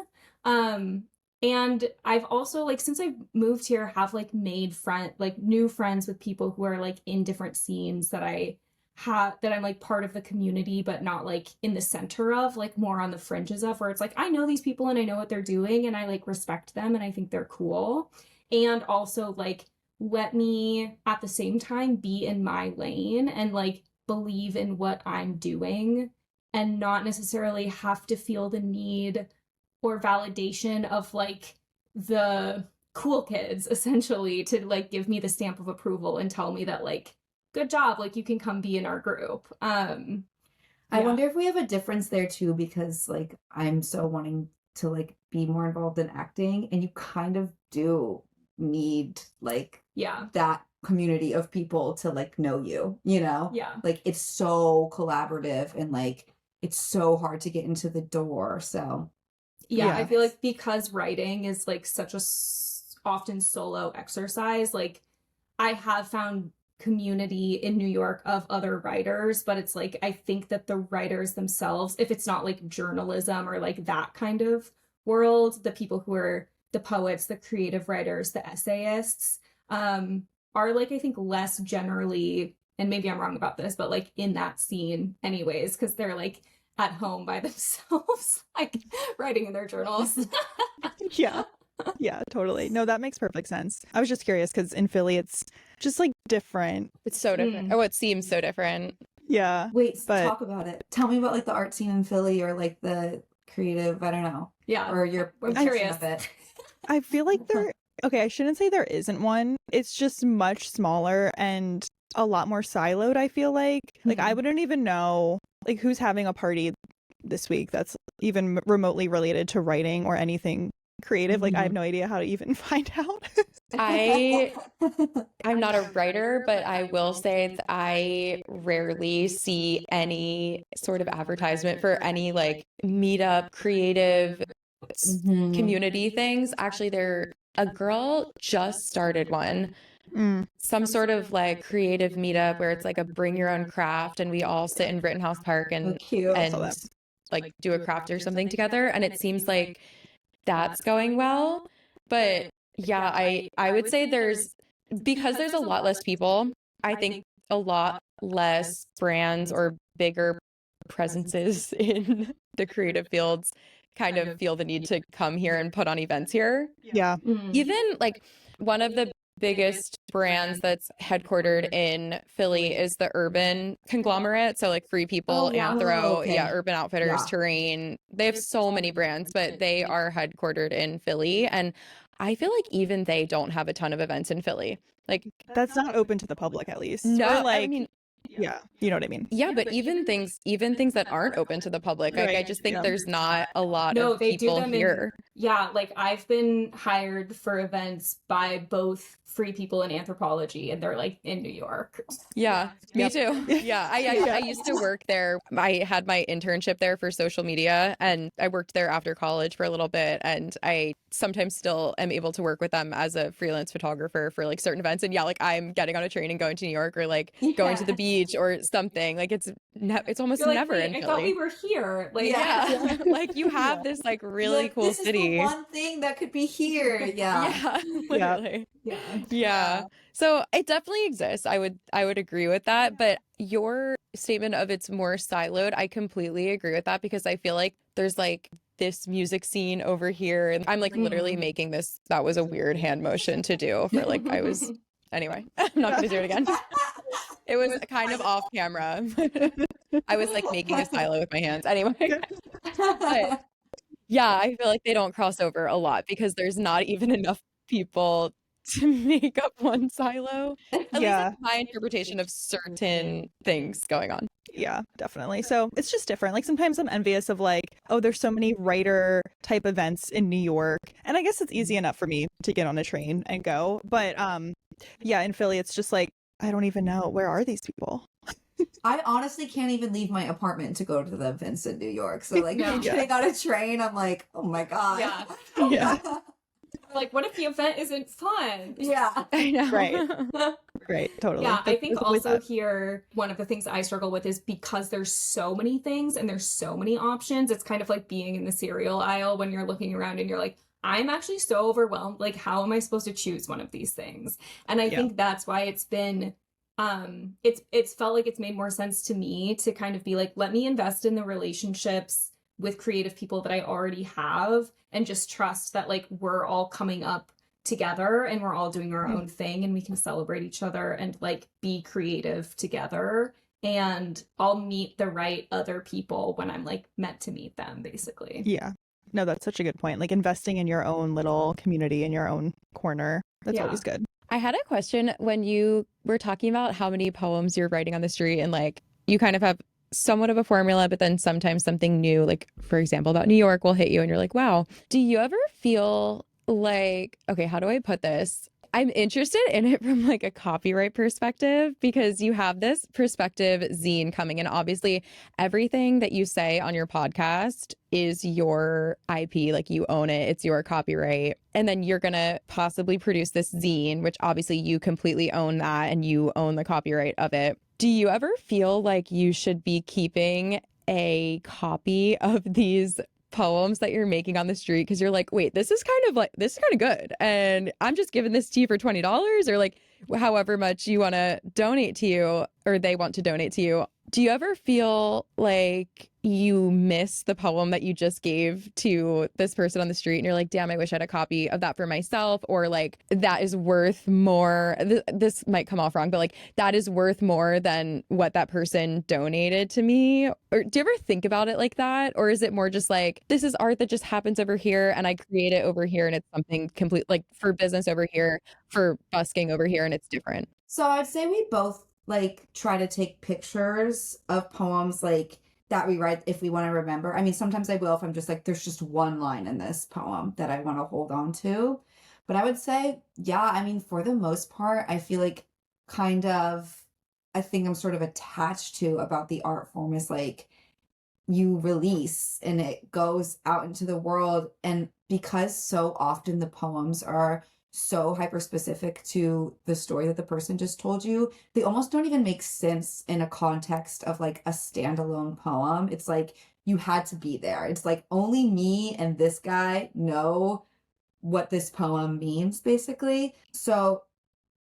And I've also like since I've moved here have like made new friends with people who are like in different scenes that I'm like part of the community but not like in the center of, like more on the fringes of, where it's like I know these people and I know what they're doing and I like respect them and I think they're cool. and also like let me at the same time be in my lane and like believe in what I'm doing and not necessarily have to feel the need or validation of like the cool kids essentially to like give me the stamp of approval and tell me that like good job, like you can come be in our group. I wonder if we have a difference there too, because like I'm so wanting to like be more involved in acting, and you kind of do need like that community of people to like know you, you know? Yeah. Like it's so collaborative and like it's so hard to get into the door. So yeah, I feel like because writing is like such a often solo exercise, like I have found community in New York of other writers, but it's like I think that the writers themselves, if it's not like journalism or like that kind of world, the people who are the poets, the creative writers, the essayists, are like I think less generally, and maybe I'm wrong about this, but like in that scene anyways, because they're like at home by themselves, like writing in their journals. Yeah. Yeah, totally. No, that makes perfect sense. I was just curious because in Philly, it's just like different. It's so different. Oh, it seems so different. Yeah. Wait, but talk about it. Tell me about like the art scene in Philly or like the creative, I don't know. Yeah. Or your I'm perception curious. of it. I feel like okay, I shouldn't say there isn't one. It's just much smaller and a lot more siloed, I feel like. Like I wouldn't even know like who's having a party this week that's even remotely related to writing or anything creative. Like I have no idea how to even find out. I'm not a writer, but I will say that I rarely see any sort of advertisement for any like meetup, creative community things. Actually, a girl just started one. Some sort of like creative meetup where it's like a bring your own craft and we all sit in Rittenhouse Park and like do a craft or something together. And it seems like that's going well. But yeah, I would say because there's a lot less people, I think a lot less brands or bigger presences in the creative fields kind of feel the need to come here and put on events here. Yeah. Even like one of the biggest brands that's headquartered in Philly is the Urban conglomerate. So like Free People, Anthro, Urban Outfitters, Terrain. They have so many brands, but they are headquartered in Philly. And I feel like even they don't have a ton of events in Philly. Like that's not open to the public at least. No, or like I mean, yeah, you know what I mean? Yeah, but even things that aren't open to the public, like I just think there's not a lot of people here. Like I've been hired for events by both Free People and Anthropology, and they're like in New York. Yeah, me too. Yeah, I used to work there. I had my internship there for social media, and I worked there after college for a little bit, and I sometimes still am able to work with them as a freelance photographer for like certain events. And yeah, like I'm getting on a train and going to New York or like going to the beach or something. Like it's almost like, never in I Philly. thought we were here. Like like you have this like really cool this city. Is the one thing that could be here. Yeah. Literally. Yeah. So it definitely exists. I would agree with that. But your statement of it's more siloed, I completely agree with that because I feel like there's like this music scene over here. And I'm like literally making this. That was a weird hand motion to do for like anyway, I'm not going to do it again. It was kind of off camera. I was like making a silo with my hands. Anyway. But yeah, I feel like they don't cross over a lot because there's not even enough people to make up one silo. At least that's my interpretation of certain things going on. Yeah, definitely. So it's just different. Like sometimes I'm envious of like, oh, there's so many writer type events in New York. And I guess it's easy enough for me to get on a train and go. But yeah, in Philly, it's just like, I don't even know. Where are these people? I honestly can't even leave my apartment to go to the events in New York. So like getting on a train, I'm like, oh my God. Yeah. Like, what if the event isn't fun? Yeah. I know. Right. Totally. Yeah, I think also here, one of the things I struggle with is because there's so many things and there's so many options, it's kind of like being in the cereal aisle when you're looking around and you're like, I'm actually so overwhelmed. Like, how am I supposed to choose one of these things? And I think that's why it's been, it's felt like it's made more sense to me to kind of be like, let me invest in the relationships with creative people that I already have and just trust that like we're all coming up together and we're all doing our own thing and we can celebrate each other and like be creative together. And I'll meet the right other people when I'm like meant to meet them, basically. Yeah. No, that's such a good point. Like investing in your own little community in your own corner. That's Yeah. always good. I had a question when you were talking about how many poems you're writing on the street, and like you kind of have somewhat of a formula, but then sometimes something new, like for example, about New York will hit you and you're like, wow. Do you ever feel like, okay, how do I put this? I'm interested in it from like a copyright perspective because you have this perspective zine coming in. Obviously, everything that you say on your podcast is your IP, like you own it, it's your copyright. And then you're going to possibly produce this zine, which obviously you completely own that and you own the copyright of it. Do you ever feel like you should be keeping a copy of these poems that you're making on the street because you're like, wait, this is kind of good and I'm just giving this to you for $20 or like however much you want to donate to you or they want to donate to you? Do you ever feel like you miss the poem that you just gave to this person on the street and you're like, damn, I wish I had a copy of that for myself, or like that is worth more, this might come off wrong, but like that is worth more than what that person donated to me? Or do you ever think about it like that? Or is it more just like, this is art that just happens over here and I create it over here and it's something complete, like for business over here, for busking over here, and it's different? So I'd say we both like try to take pictures of poems like that we write if we want to remember. I mean, sometimes I will if I'm just like, there's just one line in this poem that I want to hold on to. But I would say, yeah, I mean, for the most part, I feel like kind of a thing I'm sort of attached to about the art form is like you release and it goes out into the world. And because so often the poems are so hyper specific to the story that the person just told you, they almost don't even make sense in a context of like a standalone poem. It's like you had to be there. It's like only me and this guy know what this poem means, basically. So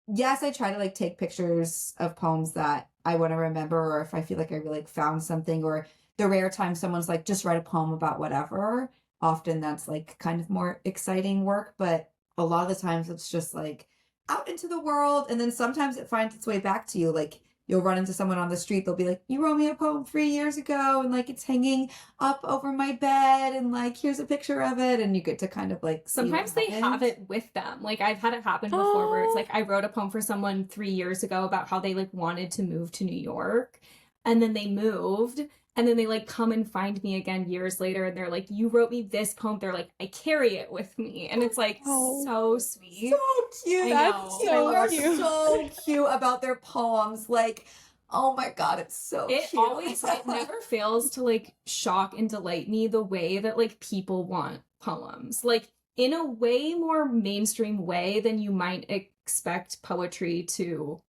yes, I try to like take pictures of poems that I want to remember, or if I feel like I really like found something, or the rare time someone's like, just write a poem about whatever. Often that's like kind of more exciting work, but a lot of the times it's just like out into the world, and then sometimes it finds its way back to you. Like you'll run into someone on the street, they'll be like, you wrote me a poem 3 years ago and like it's hanging up over my bed and like here's a picture of it, and you get to kind of like sometimes they have it with them. Like I've had it happen before where it's like I wrote a poem for someone 3 years ago about how they like wanted to move to New York, and then they moved. And then they like come and find me again years later and they're like, you wrote me this poem. They're like, I carry it with me. And it's like so sweet. So cute. That's so cute. So cute about their poems. Like, oh my God, it's so it cute. It never fails to like shock and delight me the way that like people want poems. Like in a way more mainstream way than you might expect poetry to.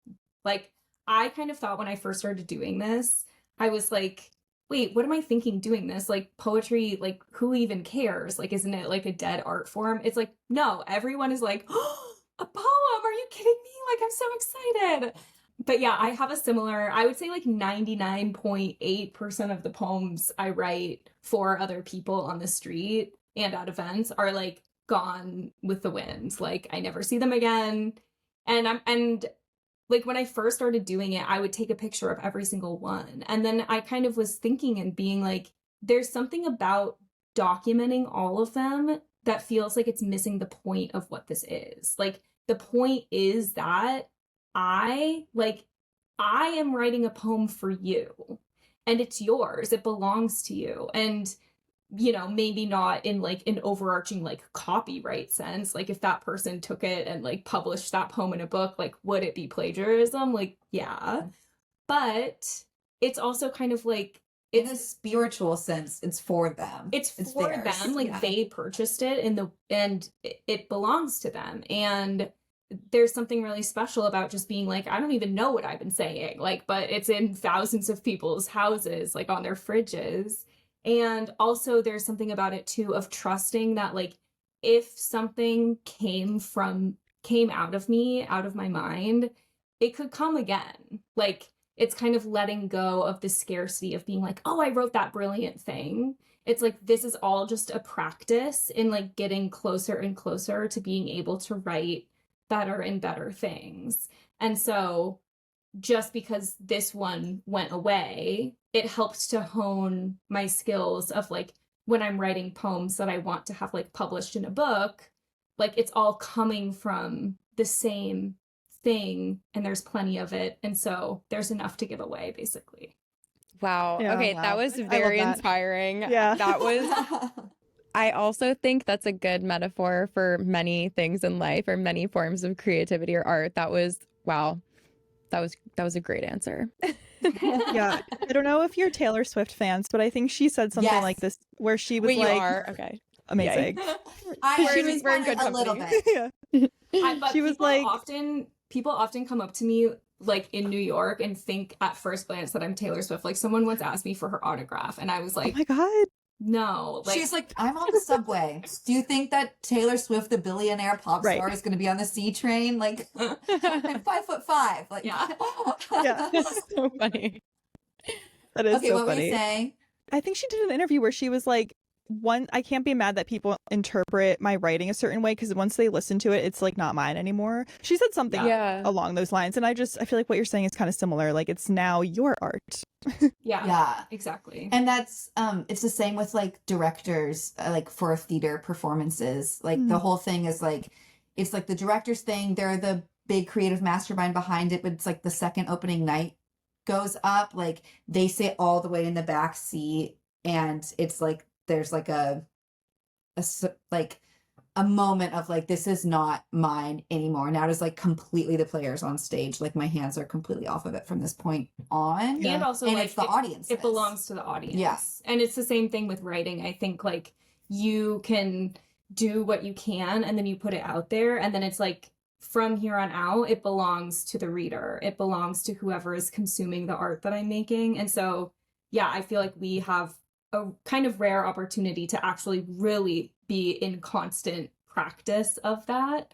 Like I kind of thought when I first started doing this, I was like, wait, what am I thinking doing this? Like poetry, like who even cares? Like, isn't it like a dead art form? It's like, no, everyone is like, oh, a poem. Are you kidding me? Like, I'm so excited. But yeah, I have a similar, I would say like 99.8% of the poems I write for other people on the street and at events are like gone with the wind. Like I never see them again. And like when I first started doing it, I would take a picture of every single one. And then I kind of was thinking and being like, there's something about documenting all of them that feels like it's missing the point of what this is. Like the point is that I am writing a poem for you and it's yours. It belongs to you. And you know, maybe not in like an overarching like copyright sense. Like if that person took it and like published that poem in a book, like would it be plagiarism? Like, yeah. But it's also kind of like in a spiritual sense, it's for them. It's for theirs. them. Like they purchased it and it belongs to them. And there's something really special about just being like, I don't even know what I've been saying. Like, but it's in thousands of people's houses, like on their fridges. And also there's something about it too of trusting that like if something came out of me, out of my mind, it could come again. Like it's kind of letting go of the scarcity of being like, oh, I wrote that brilliant thing. it's like this is all just a practice in like getting closer and closer to being able to write better and better things. And so just because this one went away, it helps to hone my skills of like when I'm writing poems that I want to have like published in a book, like it's all coming from the same thing and there's plenty of it. And so there's enough to give away, basically. Wow. Yeah. Okay, Wow. that was I love very that. inspiring. Yeah. That was I also think that's a good metaphor for many things in life or many forms of creativity or art. That was wow. That was a great answer. Yeah. I don't know if you're Taylor Swift fans, but I think she said something Yes. like this where she was Wait, you like are? Okay. amazing. I We're in respect good it a little company. bit. Yeah. But She was like people often come up to me like in New York and think at first glance that I'm Taylor Swift. Like someone once asked me for her autograph and I was oh like, my god. no. Like She's like, I'm on the subway. Do you think that Taylor Swift, the billionaire pop Right. star, is going to be on the C train? Like, I'm 5'5". Like, Yeah. Yeah. That's so funny. That is Okay, so what were funny. you saying? I think she did an interview where she was like, I can't be mad that people interpret my writing a certain way because once they listen to it, it's like not mine anymore. She said something Yeah. along those lines. And I feel like what you're saying is kind of similar. Like it's now your art. yeah, exactly. And that's it's the same with like directors like for theater performances. Like the whole thing is like it's like the director's thing, they're the big creative mastermind behind it, but it's like the second opening night goes up, like they sit all the way in the back seat and it's like there's like a moment of like this is not mine anymore. Now it is like completely the players on stage. Like my hands are completely off of it from this point on. Yeah. And also And like it's the audience. it belongs to the audience. Yeah. And it's the same thing with writing. I think like you can do what you can and then you put it out there and then it's like from here on out it belongs to the reader. It belongs to whoever is consuming the art that I'm making. And so yeah, I feel like we have a kind of rare opportunity to actually really be in constant practice of that.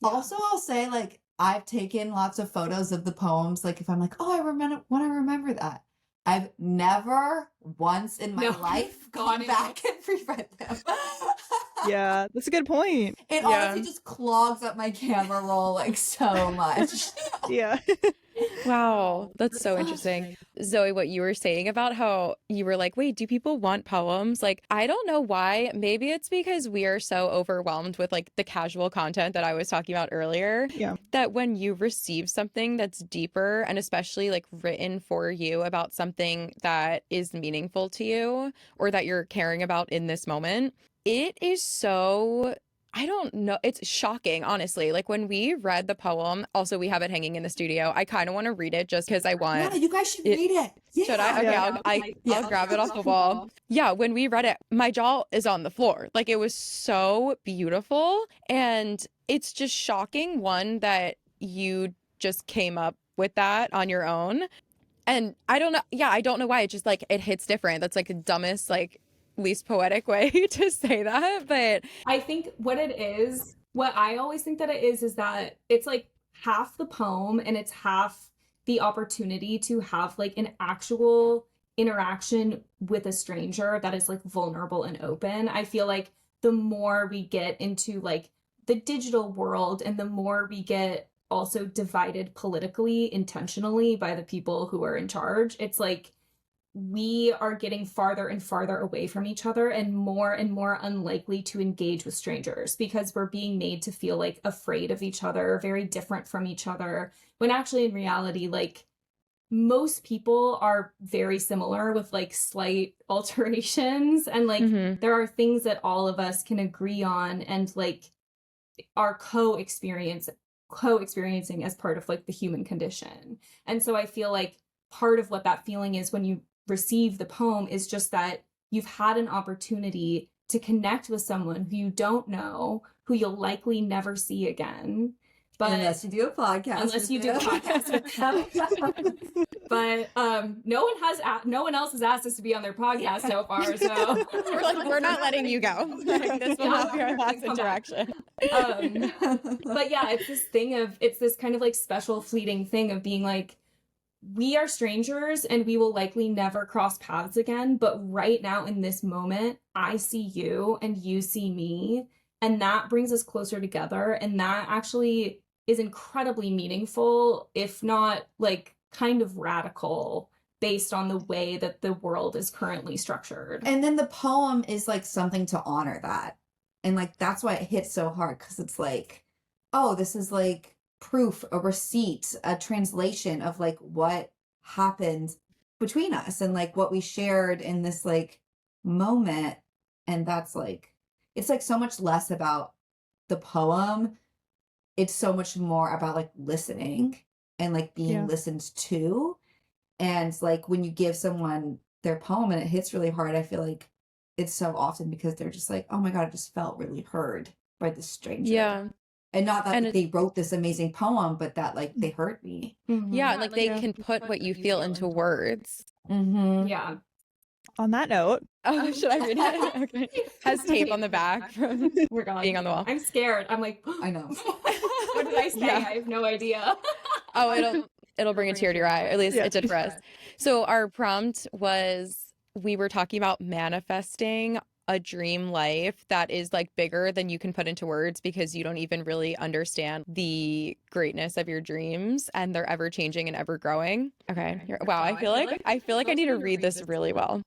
Also, I'll say like I've taken lots of photos of the poems. Like if I'm like, oh, I remember that. I've never once in my No. life gone back and reread them. Yeah, that's a good point. It Yeah. honestly just clogs up my camera roll like so much. Yeah. Wow, that's so interesting. Zoe, what you were saying about how you were like, wait, do people want poems? Like, I don't know why. Maybe it's because we are so overwhelmed with like the casual content that I was talking about earlier. Yeah. That when you receive something that's deeper and especially like written for you about something that is meaningful to you or that you're caring about in this moment, it is so I don't know. It's shocking, honestly. Like when we read the poem, also we have it hanging in the studio. I kind of want to read it just because I want. Yeah, you guys should it- read it. Yeah. Should I? Okay, Yeah. I'll grab it off the wall. Yeah, when we read it, my jaw is on the floor. Like it was so beautiful. And it's just shocking, one, that you just came up with that on your own. And I don't know. Yeah, I don't know why. It just like it hits different. That's like the dumbest, like least poetic way to say that. But I think what I always think that it is that it's like half the poem and it's half the opportunity to have like an actual interaction with a stranger that is like vulnerable and open. I feel like the more we get into like the digital world and the more we get also divided politically intentionally by the people who are in charge, it's like we are getting farther and farther away from each other and more unlikely to engage with strangers because we're being made to feel like afraid of each other, very different from each other, when actually in reality, like most people are very similar with like slight alterations and like there are things that all of us can agree on and like are co-experiencing as part of like the human condition. And so I feel like part of what that feeling is when you receive the poem is just that you've had an opportunity to connect with someone who you don't know, who you'll likely never see again. But unless you do a podcast. unless you do a podcast with them. But no one else has asked us to be on their podcast so far, so we're like, we're not letting you go. Like, this will not be our last interaction. But yeah, it's this kind of like special fleeting thing of being like, we are strangers and we will likely never cross paths again. But right now in this moment, I see you and you see me. And that brings us closer together. And that actually is incredibly meaningful, if not like kind of radical, based on the way that the world is currently structured. And then the poem is like something to honor that. And like that's why it hits so hard, because it's like, oh, this is like proof, a receipt, a translation of like what happened between us and like what we shared in this like moment. And that's like, it's like so much less about the poem. It's so much more about like listening and like being listened to. And like when you give someone their poem and it hits really hard, I feel like it's so often because they're just like, oh my God, I just felt really heard by this stranger. Yeah. And not that And like, they wrote this amazing poem, but that like they hurt me. Yeah, like they can put what you feel into words. Mm-hmm. Yeah. On that note, Oh, should I read it? Okay. Has tape on the back from We're gone. being on the wall. I'm scared. I'm like, I know. what did I say? Yeah. I have no idea. Oh, it'll bring a tear to your eye. At least it did for us. So our prompt was, we were talking about manifesting a dream life that is like bigger than you can put into words, because you don't even really understand the greatness of your dreams, and they're ever changing and ever growing. Okay. Wow, I feel like I need to read this really well.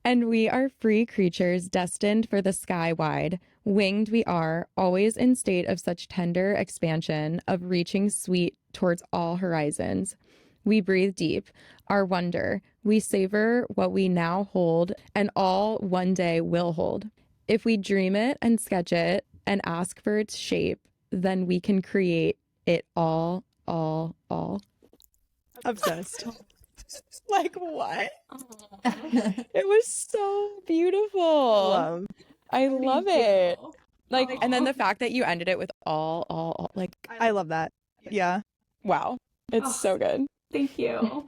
And we are free creatures destined for the sky wide. Winged we are, always in state of such tender expansion, of reaching sweet towards all horizons. We breathe deep, our wonder. We savor what we now hold, and all one day will hold. If we dream it and sketch it and ask for its shape, then we can create it all. obsessed. Like what? It was so beautiful. Love. I love it. Like, and then the fact that you ended it with all, like, I love that. Yeah. wow, it's so good. Thank you.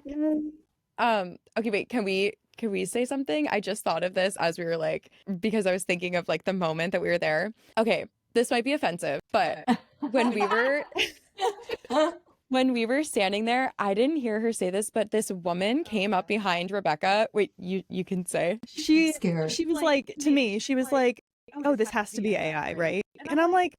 Okay, wait, can we say something? I just thought of this as we were like, because I was thinking of like the moment that we were there. Okay, this might be offensive, but when we were standing there, I didn't hear her say this, but this woman came up behind Rebecca. Wait, you can say. She Scared. was like, to me, she was like, oh, this has to be AI, right? And I'm like,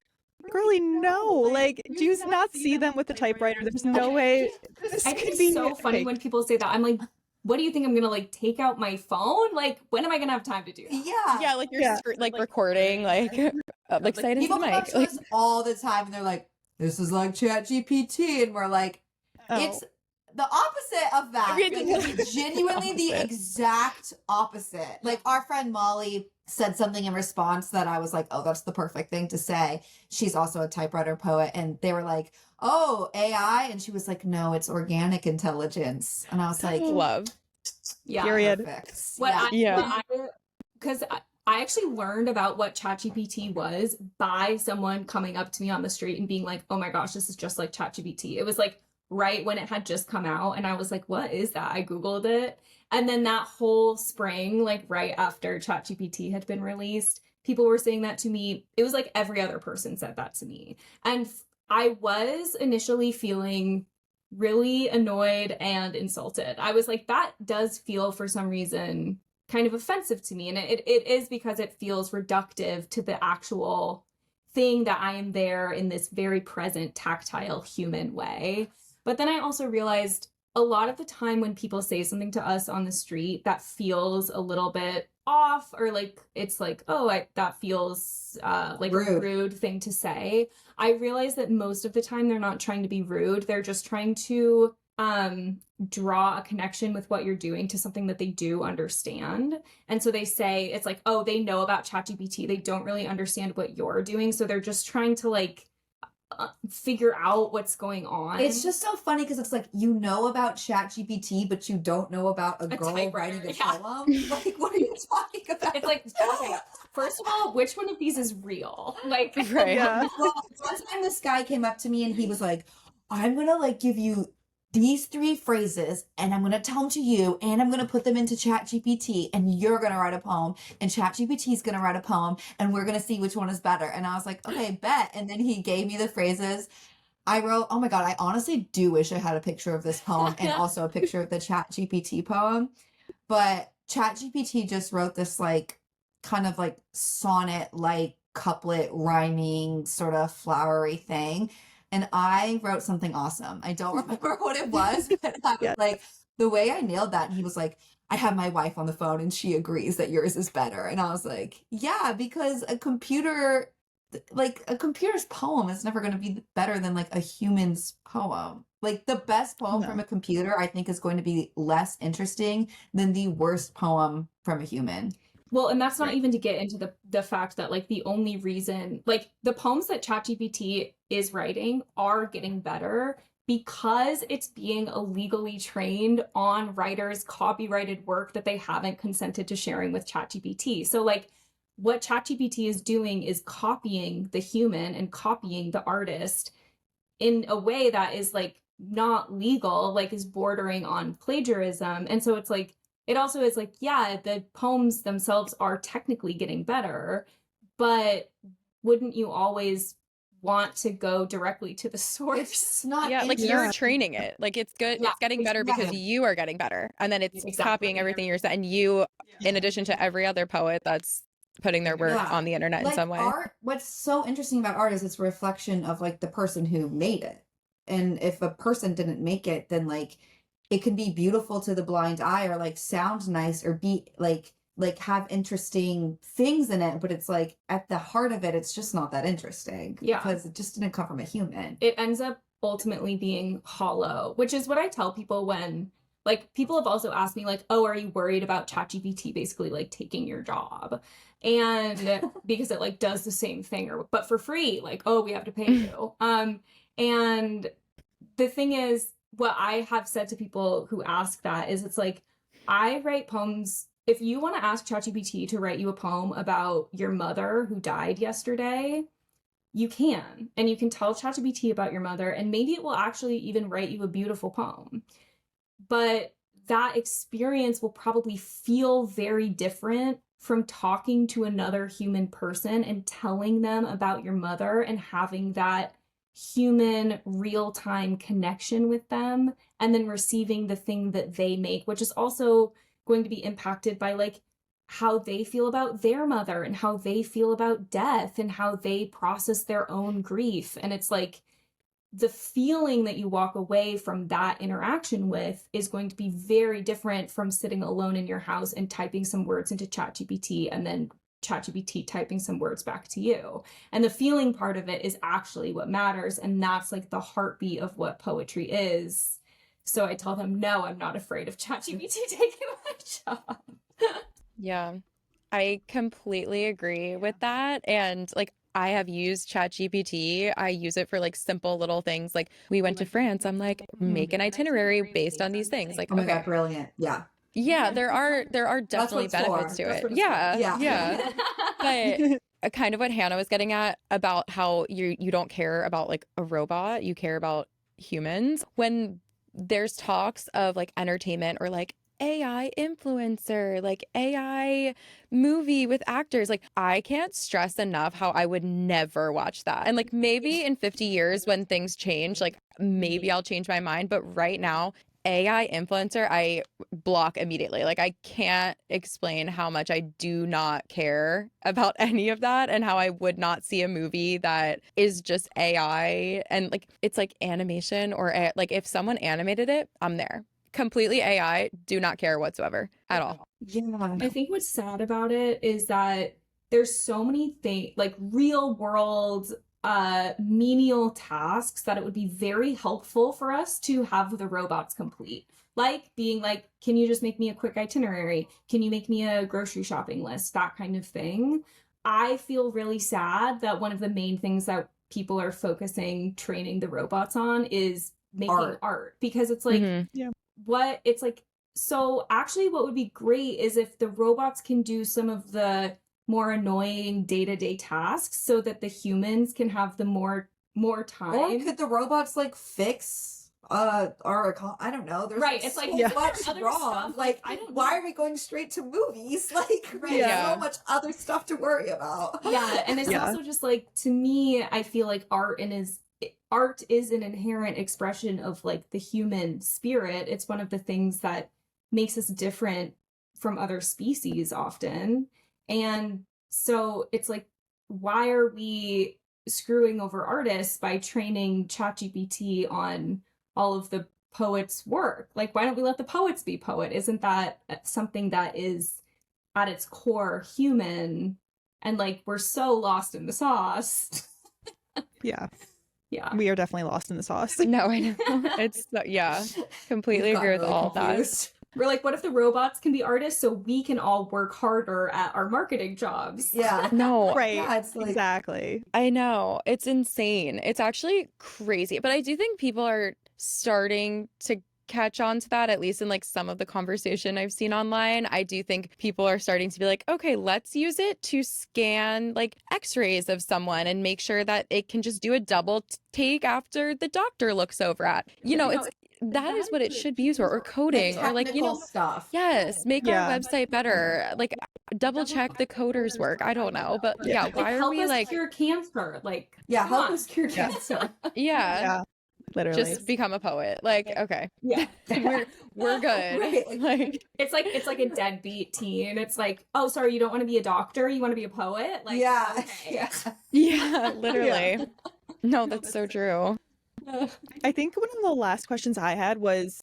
girly, no. Like, do you not see them with the typewriter? There's no way this I think could it's be so funny fake. when people say that. I'm like, what do you think I'm gonna like take out my phone? Like, when am I gonna have time to do that? Yeah. Yeah, like you're like recording, like say it into People the come up mic. to Like, us all the time and they're like, this is like ChatGPT. And we're like, Oh. it's the opposite of that. Like, it's genuinely the Opposite. exact opposite. Like our friend Molly said something in response that I was like, oh, that's the perfect thing to say. She's also a typewriter poet. And they were like, oh, AI. And she was like, no, it's organic intelligence. And I was like, love. Yeah. Period. perfect. What Yeah. Because I actually learned about what ChatGPT was by someone coming up to me on the street and being like, oh my gosh, this is just like ChatGPT. It was like right when it had just come out. And I was like, what is that? I Googled it. And then that whole spring, like right after ChatGPT had been released, people were saying that to me. It was like every other person said that to me. And I was initially feeling really annoyed and insulted. I was like, that does feel for some reason kind of offensive to me. And it is because it feels reductive to the actual thing that I am there in this very present, tactile, human way. But then I also realized a lot of the time when people say something to us on the street that feels a little bit off, or like it's like, oh, that feels like Rude. a rude thing to say, I realize that most of the time they're not trying to be rude. They're just trying to draw a connection with what you're doing to something that they do understand. And so they say, it's like, oh, they know about ChatGPT. They don't really understand what you're doing. So they're just trying to like figure out what's going on. It's just so funny because it's like, you know about ChatGPT, but you don't know about a girl typewriter, writing a yeah. poem. Like, what are you talking about? It's like, okay, first of all, which one of these is real? Like, Right. Yeah. Well, one time this guy came up to me and he was like, I'm gonna like give you these 3 phrases and I'm gonna tell them to you and I'm gonna put them into ChatGPT and you're gonna write a poem and ChatGPT is gonna write a poem and we're gonna see which one is better. And I was like, okay, bet. And then he gave me the phrases. I wrote, oh my God, I honestly do wish I had a picture of this poem and also a picture of the Chat GPT poem. But Chat GPT just wrote this like kind of like sonnet like couplet rhyming sort of flowery thing. And I wrote something awesome. I don't remember what it was, but I was Yeah. like, the way I nailed that, and he was like, I have my wife on the phone and she agrees that yours is better. And I was like, yeah, because a computer, like a computer's poem is never going to be better than like a human's poem. Like the best poem from No. a computer, I think, is going to be less interesting than the worst poem from a human. Well, and that's not Right. even to get into the fact that like the only reason like the poems that ChatGPT is writing are getting better because it's being illegally trained on writers' copyrighted work that they haven't consented to sharing with ChatGPT. So like what ChatGPT is doing is copying the human and copying the artist in a way that is like not legal, like is bordering on plagiarism. And so it's like, it also is like, yeah, the poems themselves are technically getting better, but wouldn't you always want to go directly to the source? It's not Yeah, like Yeah. you're training it. Like it's good. Yeah, It's getting better because exactly. you are getting better, and then it's Exactly. copying everything you're saying. And you, in addition to every other poet that's putting their work Yeah. on the internet in Like some way. art, what's so interesting about art is it's a reflection of like the person who made it. And if a person didn't make it, then like it can be beautiful to the blind eye or like sound nice or be like have interesting things in it, but it's like at the heart of it, it's just not that interesting. Yeah. Because it just didn't come from a human. It ends up ultimately being hollow, which is what I tell people when like people have also asked me like, oh, are you worried about ChatGPT basically like taking your job? And because it like does the same thing or but for free, like, oh, we have to pay you. And the thing is, what I have said to people who ask that is it's like, I write poems. If you want to ask ChatGPT to write you a poem about your mother who died yesterday, you can. And you can tell ChatGPT about your mother, and maybe it will actually even write you a beautiful poem. But that experience will probably feel very different from talking to another human person and telling them about your mother and having that human real-time connection with them and then receiving the thing that they make, which is also going to be impacted by like how they feel about their mother and how they feel about death and how they process their own grief. And it's like the feeling that you walk away from that interaction with is going to be very different from sitting alone in your house and typing some words into ChatGPT and then ChatGPT typing some words back to you. And the feeling part of it is actually what matters. And that's like the heartbeat of what poetry is. So I tell them, no, I'm not afraid of ChatGPT taking my job. Yeah, I completely agree with that. And like, I have used ChatGPT. I use it for like simple little things. Like, we went to France. I'm like, make an itinerary based on these things. Like, Oh my okay, God, brilliant. Yeah. yeah, there are That's definitely what it's benefits for. to That's it. what it's Yeah, Yeah. yeah. But kind of what Hannah was getting at about how you don't care about like a robot, you care about humans. When there's talks of like entertainment or like AI influencer, like AI movie with actors, like I can't stress enough how I would never watch that. And like maybe in 50 years when things change, like maybe I'll change my mind, but right now AI influencer, I block immediately. Like I can't explain how much I do not care about any of that and how I would not see a movie that is just AI and like it's like animation or like if someone animated it, I'm there. Completely AI, do not care whatsoever at all. Yeah. I think what's sad about it is that there's so many things like real world menial tasks that it would be very helpful for us to have the robots complete. Like being like, can you just make me a quick itinerary? Can you make me a grocery shopping list? That kind of thing. I feel really sad that one of the main things that people are focusing training the robots on is making art because it's like what it's like. So actually what would be great is if the robots can do some of the more annoying day-to-day tasks so that the humans can have the more time. Or could the robots like fix our I don't know. There's Right, like it's like, so yeah. much Other wrong. stuff, Like I don't why know. are we going straight to movies? Like Right. there's Yeah. so much other stuff to worry about. Yeah, and it's Yeah. also just like to me, I feel like art art is an inherent expression of like the human spirit. It's one of the things that makes us different from other species often. And so it's like, why are we screwing over artists by training ChatGPT on all of the poets' work? Like, why don't we let the poets be poet? Isn't that something that is at its core human? And like, we're so lost in the sauce. Yeah. Yeah. We are definitely lost in the sauce. No, I know. It's yeah, completely We've agree gotten with really all that. confused. We're like, what if the robots can be artists so we can all work harder at our marketing jobs? Yeah. No, Right. Yeah, it's like, Exactly. I know. It's insane. It's actually crazy. But I do think people are starting to catch on to that, at least in like some of the conversation I've seen online. I do think people are starting to be like, okay, let's use it to scan like x-rays of someone and make sure that it can just do a double take after the doctor looks over at. It's that is what it should be used for, or the coding, or like, technical stuff. yes, make Yeah. our website better. Like double check the coders' work. I don't know, but Yeah. yeah, why are help we us like, cure cancer? Like, Yeah, come help on. us cure Yeah. cancer. yeah, Yeah. Literally. just become a poet. Like, okay, Yeah. we're good. Right. Like, It's like a deadbeat teen. It's like, oh, sorry, you don't want to be a doctor, you want to be a poet? Like, Yeah. okay. Yeah. yeah, literally. No, that's so true. I think one of the last questions I had was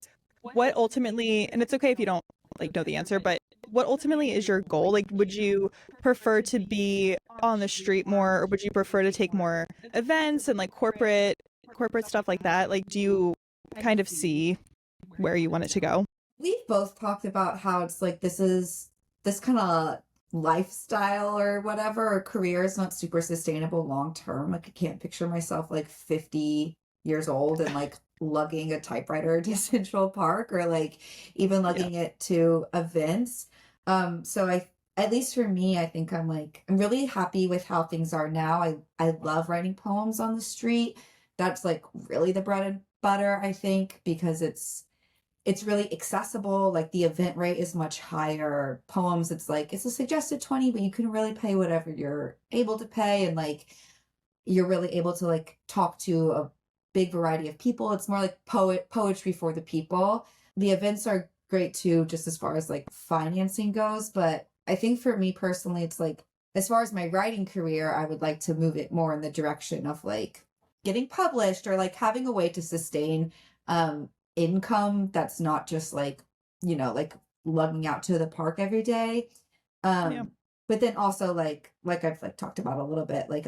what ultimately, and it's okay if you don't like know the answer, but what ultimately is your goal? Like, would you prefer to be on the street more, or would you prefer to take more events and like corporate stuff like that? Like, do you kind of see where you want it to go? We've both talked about how it's like this kind of lifestyle or whatever, or career is not super sustainable long term. Like I can't picture myself like 50 years old and like lugging a typewriter to Central Park, or like even lugging it to events. So I, at least for me, I think I'm really happy with how things are now. I love writing poems on the street. That's like really the bread and butter, I think, because it's really accessible. Like the event rate is much higher. Poems, it's like it's a suggested 20, but you can really pay whatever you're able to pay, and like you're really able to like talk to a big variety of people. It's more like poetry for the people. The events are great too, just as far as like financing goes, but I think for me personally, it's like as far as my writing career, I would like to move it more in the direction of like getting published, or like having a way to sustain income that's not just like, like lugging out to the park every day. Yeah. But then also like I've like talked about a little bit, like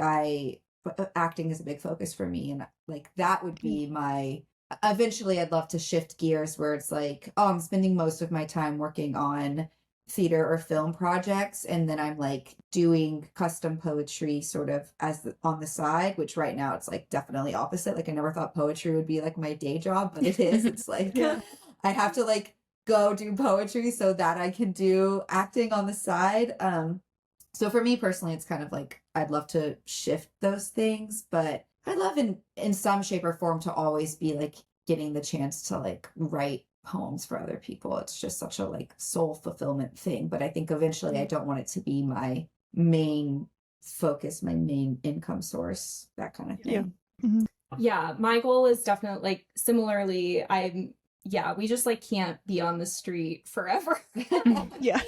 acting is a big focus for me, and like that would be my, eventually I'd love to shift gears where it's like, oh, I'm spending most of my time working on theater or film projects, and then I'm like doing custom poetry sort of on the side, which right now it's like definitely opposite. Like I never thought poetry would be like my day job, but it is. It's like I have to like go do poetry so that I can do acting on the side. So for me personally, it's kind of like I'd love to shift those things, but I love in some shape or form to always be like getting the chance to like write poems for other people. It's just such a like soul fulfillment thing. But I think eventually I don't want it to be my main focus, my main income source, that kind of thing. Yeah. Mm-hmm. Yeah, my goal is definitely like similarly, we just like can't be on the street forever. Yeah.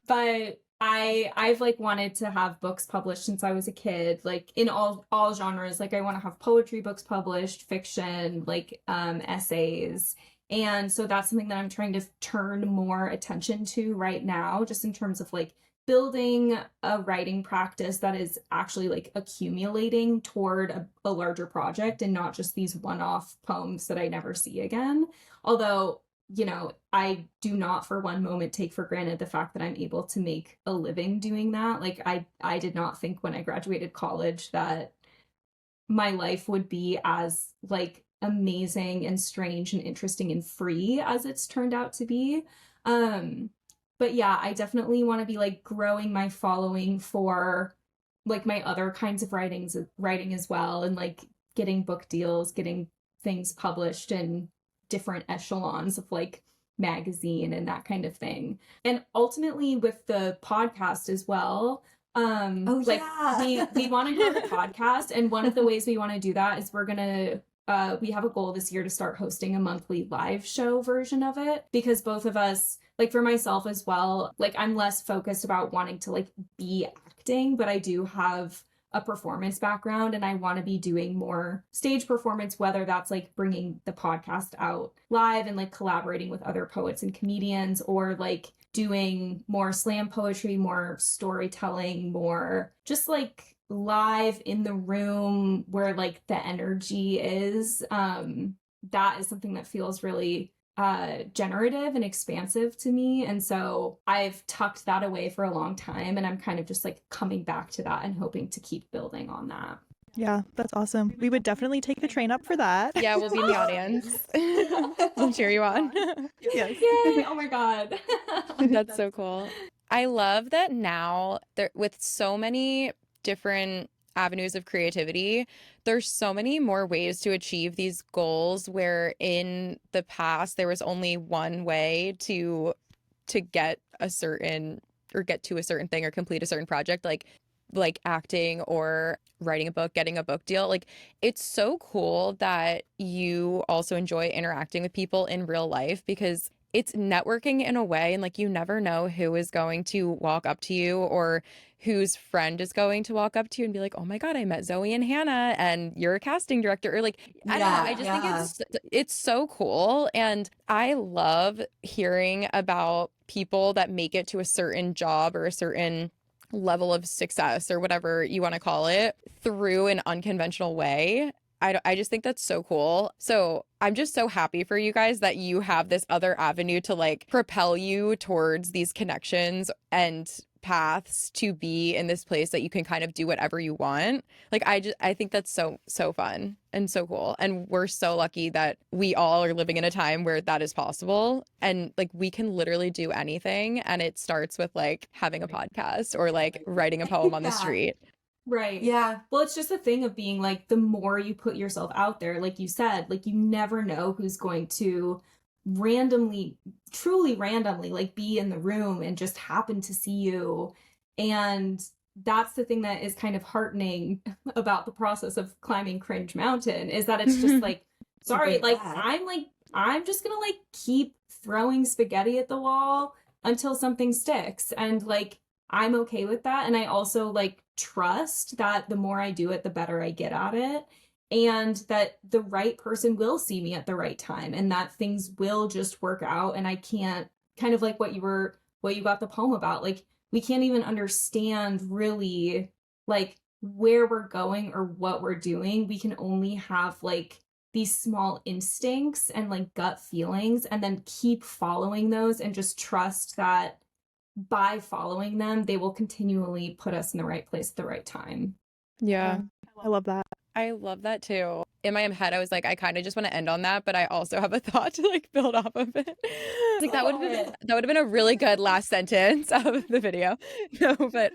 But I've like wanted to have books published since I was a kid, like in all genres. Like I want to have poetry books published, fiction, like essays. And so that's something that I'm trying to turn more attention to right now, just in terms of like building a writing practice that is actually like accumulating toward a larger project, and not just these one-off poems that I never see again. Although, I do not for one moment take for granted the fact that I'm able to make a living doing that. Like I did not think when I graduated college that my life would be as like amazing and strange and interesting and free as it's turned out to be. But yeah, I definitely want to be like growing my following for like my other kinds of writing as well, and like getting book deals, getting things published in different echelons of like magazine and that kind of thing. And ultimately with the podcast as well, Oh, like yeah. we want to grow the podcast, and one of the ways we want to do that is we have a goal this year to start hosting a monthly live show version of it, because both of us, like for myself as well, like I'm less focused about wanting to like be acting, but I do have a performance background and I want to be doing more stage performance, whether that's like bringing the podcast out live and like collaborating with other poets and comedians, or like doing more slam poetry, more storytelling, more just like live in the room where like the energy is. That is something that feels really generative and expansive to me. And so I've tucked that away for a long time, and I'm kind of just like coming back to that and hoping to keep building on that. Yeah, that's awesome. We would definitely take the train up for that. Yeah, we'll be in the audience. We'll cheer you on. Yes. Yay! Oh my God. That's so cool. I love that now there, with so many different avenues of creativity, there's so many more ways to achieve these goals, where in the past there was only one way to get a certain, or get to a certain thing, or complete a certain project, like acting or writing a book, getting a book deal. Like, it's so cool that you also enjoy interacting with people in real life, because it's networking in a way, and like you never know who is going to walk up to you, or whose friend is going to walk up to you and be like, "Oh my God, I met Zoe and Hannah and you're a casting director." Or like, I don't know, Yeah, I just think yeah. it's so cool. And I love hearing about people that make it to a certain job or a certain level of success, or whatever you want to call it, through an unconventional way. I just think that's so cool. So I'm just so happy for you guys that you have this other avenue to like propel you towards these connections and paths to be in this place that you can kind of do whatever you want. Like, I think that's so fun and so cool. And we're so lucky that we all are living in a time where that is possible, and like we can literally do anything, and it starts with like having a podcast or like writing a poem on the Yeah. street. Right. Yeah. Well, it's just the thing of being like, the more you put yourself out there, like you said, like you never know who's going to randomly, truly randomly, like be in the room and just happen to see you. And that's the thing that is kind of heartening about the process of climbing Cringe Mountain, is that it's just like, It's a sorry, great like path. I'm just gonna like keep throwing spaghetti at the wall until something sticks. And like, I'm okay with that. And I also like trust that the more I do it, the better I get at it. And that the right person will see me at the right time, and that things will just work out. And I can't, kind of like what you got the poem about, like we can't even understand really like where we're going or what we're doing. We can only have like these small instincts and like gut feelings, and then keep following those and just trust that by following them, they will continually put us in the right place at the right time. Yeah. I love that. I love that too. In my head, I was like, I kind of just want to end on that, but I also have a thought to like build off of it. Like, that would have been a really good last sentence of the video. No, but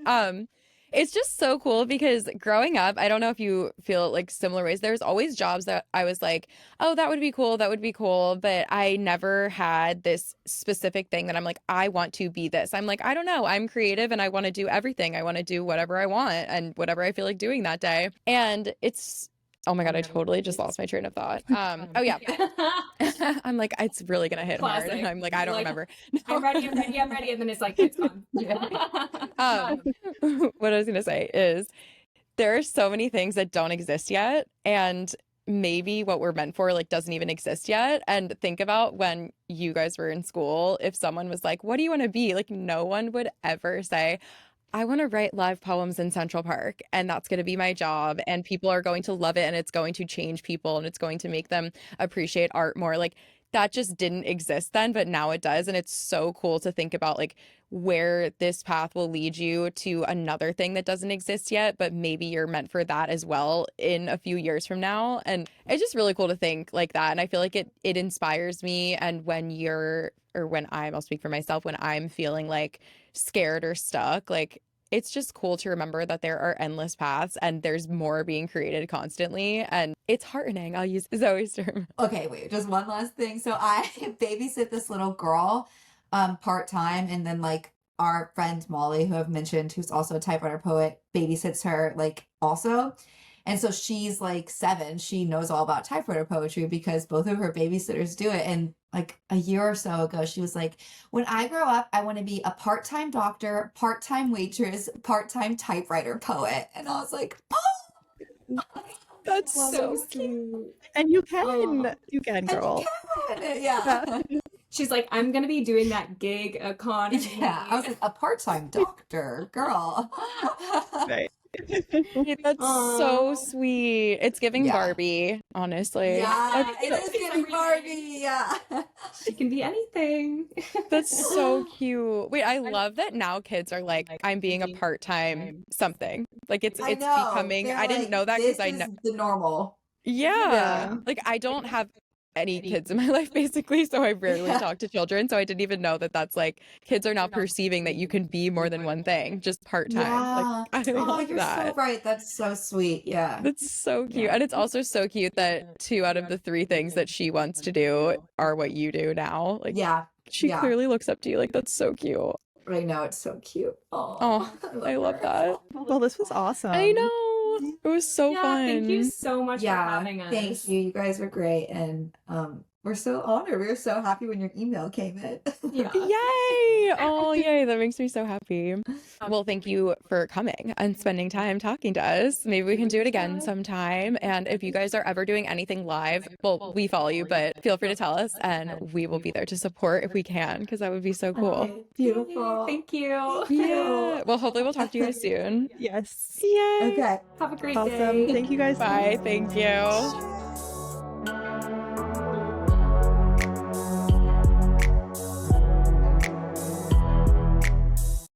it's just so cool, because growing up, I don't know if you feel like similar ways. There's always jobs that I was like, oh, that would be cool, that would be cool, but I never had this specific thing that I'm like, I want to be this. I'm like, I don't know, I'm creative and I want to do everything. I want to do whatever I want and whatever I feel like doing that day. And it's, oh my God, I totally just lost my train of thought. Oh yeah. I'm like, it's really gonna hit hard. And I'm like, I don't remember. I'm ready. And then it's like, it's gone. What I was gonna say is, there are so many things that don't exist yet, and maybe what we're meant for like doesn't even exist yet. And think about when you guys were in school, if someone was like, what do you want to be? Like, no one would ever say, I want to write live poems in Central Park, and that's going to be my job, and people are going to love it, and it's going to change people, and it's going to make them appreciate art more. Like, that just didn't exist then, but now it does. And it's so cool to think about like where this path will lead you to another thing that doesn't exist yet, but maybe you're meant for that as well in a few years from now. And it's just really cool to think like that. And I feel like it inspires me. And when I'll speak for myself, when I'm feeling like scared or stuck, like, it's just cool to remember that there are endless paths and there's more being created constantly. And it's heartening. I'll use Zoe's term. Okay, wait, just one last thing. So I babysit this little girl part-time, and then like our friend Molly, who I've mentioned, who's also a typewriter poet, babysits her like also. And so she's like 7. She knows all about typewriter poetry because both of her babysitters do it. And like a year or so ago, she was like, when I grow up, I want to be a part-time doctor, part-time waitress, part-time typewriter poet. And I was like, oh, That's So so cute. And you can. Oh. You can, and girl. yeah. She's like, I'm gonna be doing that gig economy. Yeah. I was like, a part-time doctor, girl. Right. That's so sweet. It's giving Yeah. Barbie, honestly. Yeah, That's it so- is getting Barbie. Yeah. She can be anything. That's so cute. Wait, I love that now kids are like, I'm being a part-time something. Like it's I know. becoming, They're I didn't like, know that because this I know. is the normal. Yeah. Yeah. Like I don't have any kids in my life basically, so I rarely Yeah. talk to children. So I didn't even know that that's like kids are now perceiving that you can be more than one thing, just part-time. Yeah. Like I Oh, love you're so that. right. That's so sweet. Yeah. That's so cute. Yeah. And it's also so cute that 2 out of the 3 things that she wants to do are what you do now. Like Yeah. she yeah. clearly looks up to you. Like that's so cute. I know. It's so cute. Oh, I love her. that. Well, this was awesome. I know. It was so Yeah, fun. thank you so much for Yeah. having us. Thank you. You guys were great. And we're so honored. We were so happy when your email came in. Yeah. Yay! Oh, yay. That makes me so happy. Well, thank you for coming and spending time talking to us. Maybe we can do it again sometime. And if you guys are ever doing anything live, well, we follow you, but feel free to tell us and we will be there to support if we can, because that would be so cool. Okay, beautiful. Thank you. Yeah. Well, hopefully we'll talk to you guys soon. Yes. Yay. Okay. Have a great Awesome. day. Thank you guys. Bye. Thank you.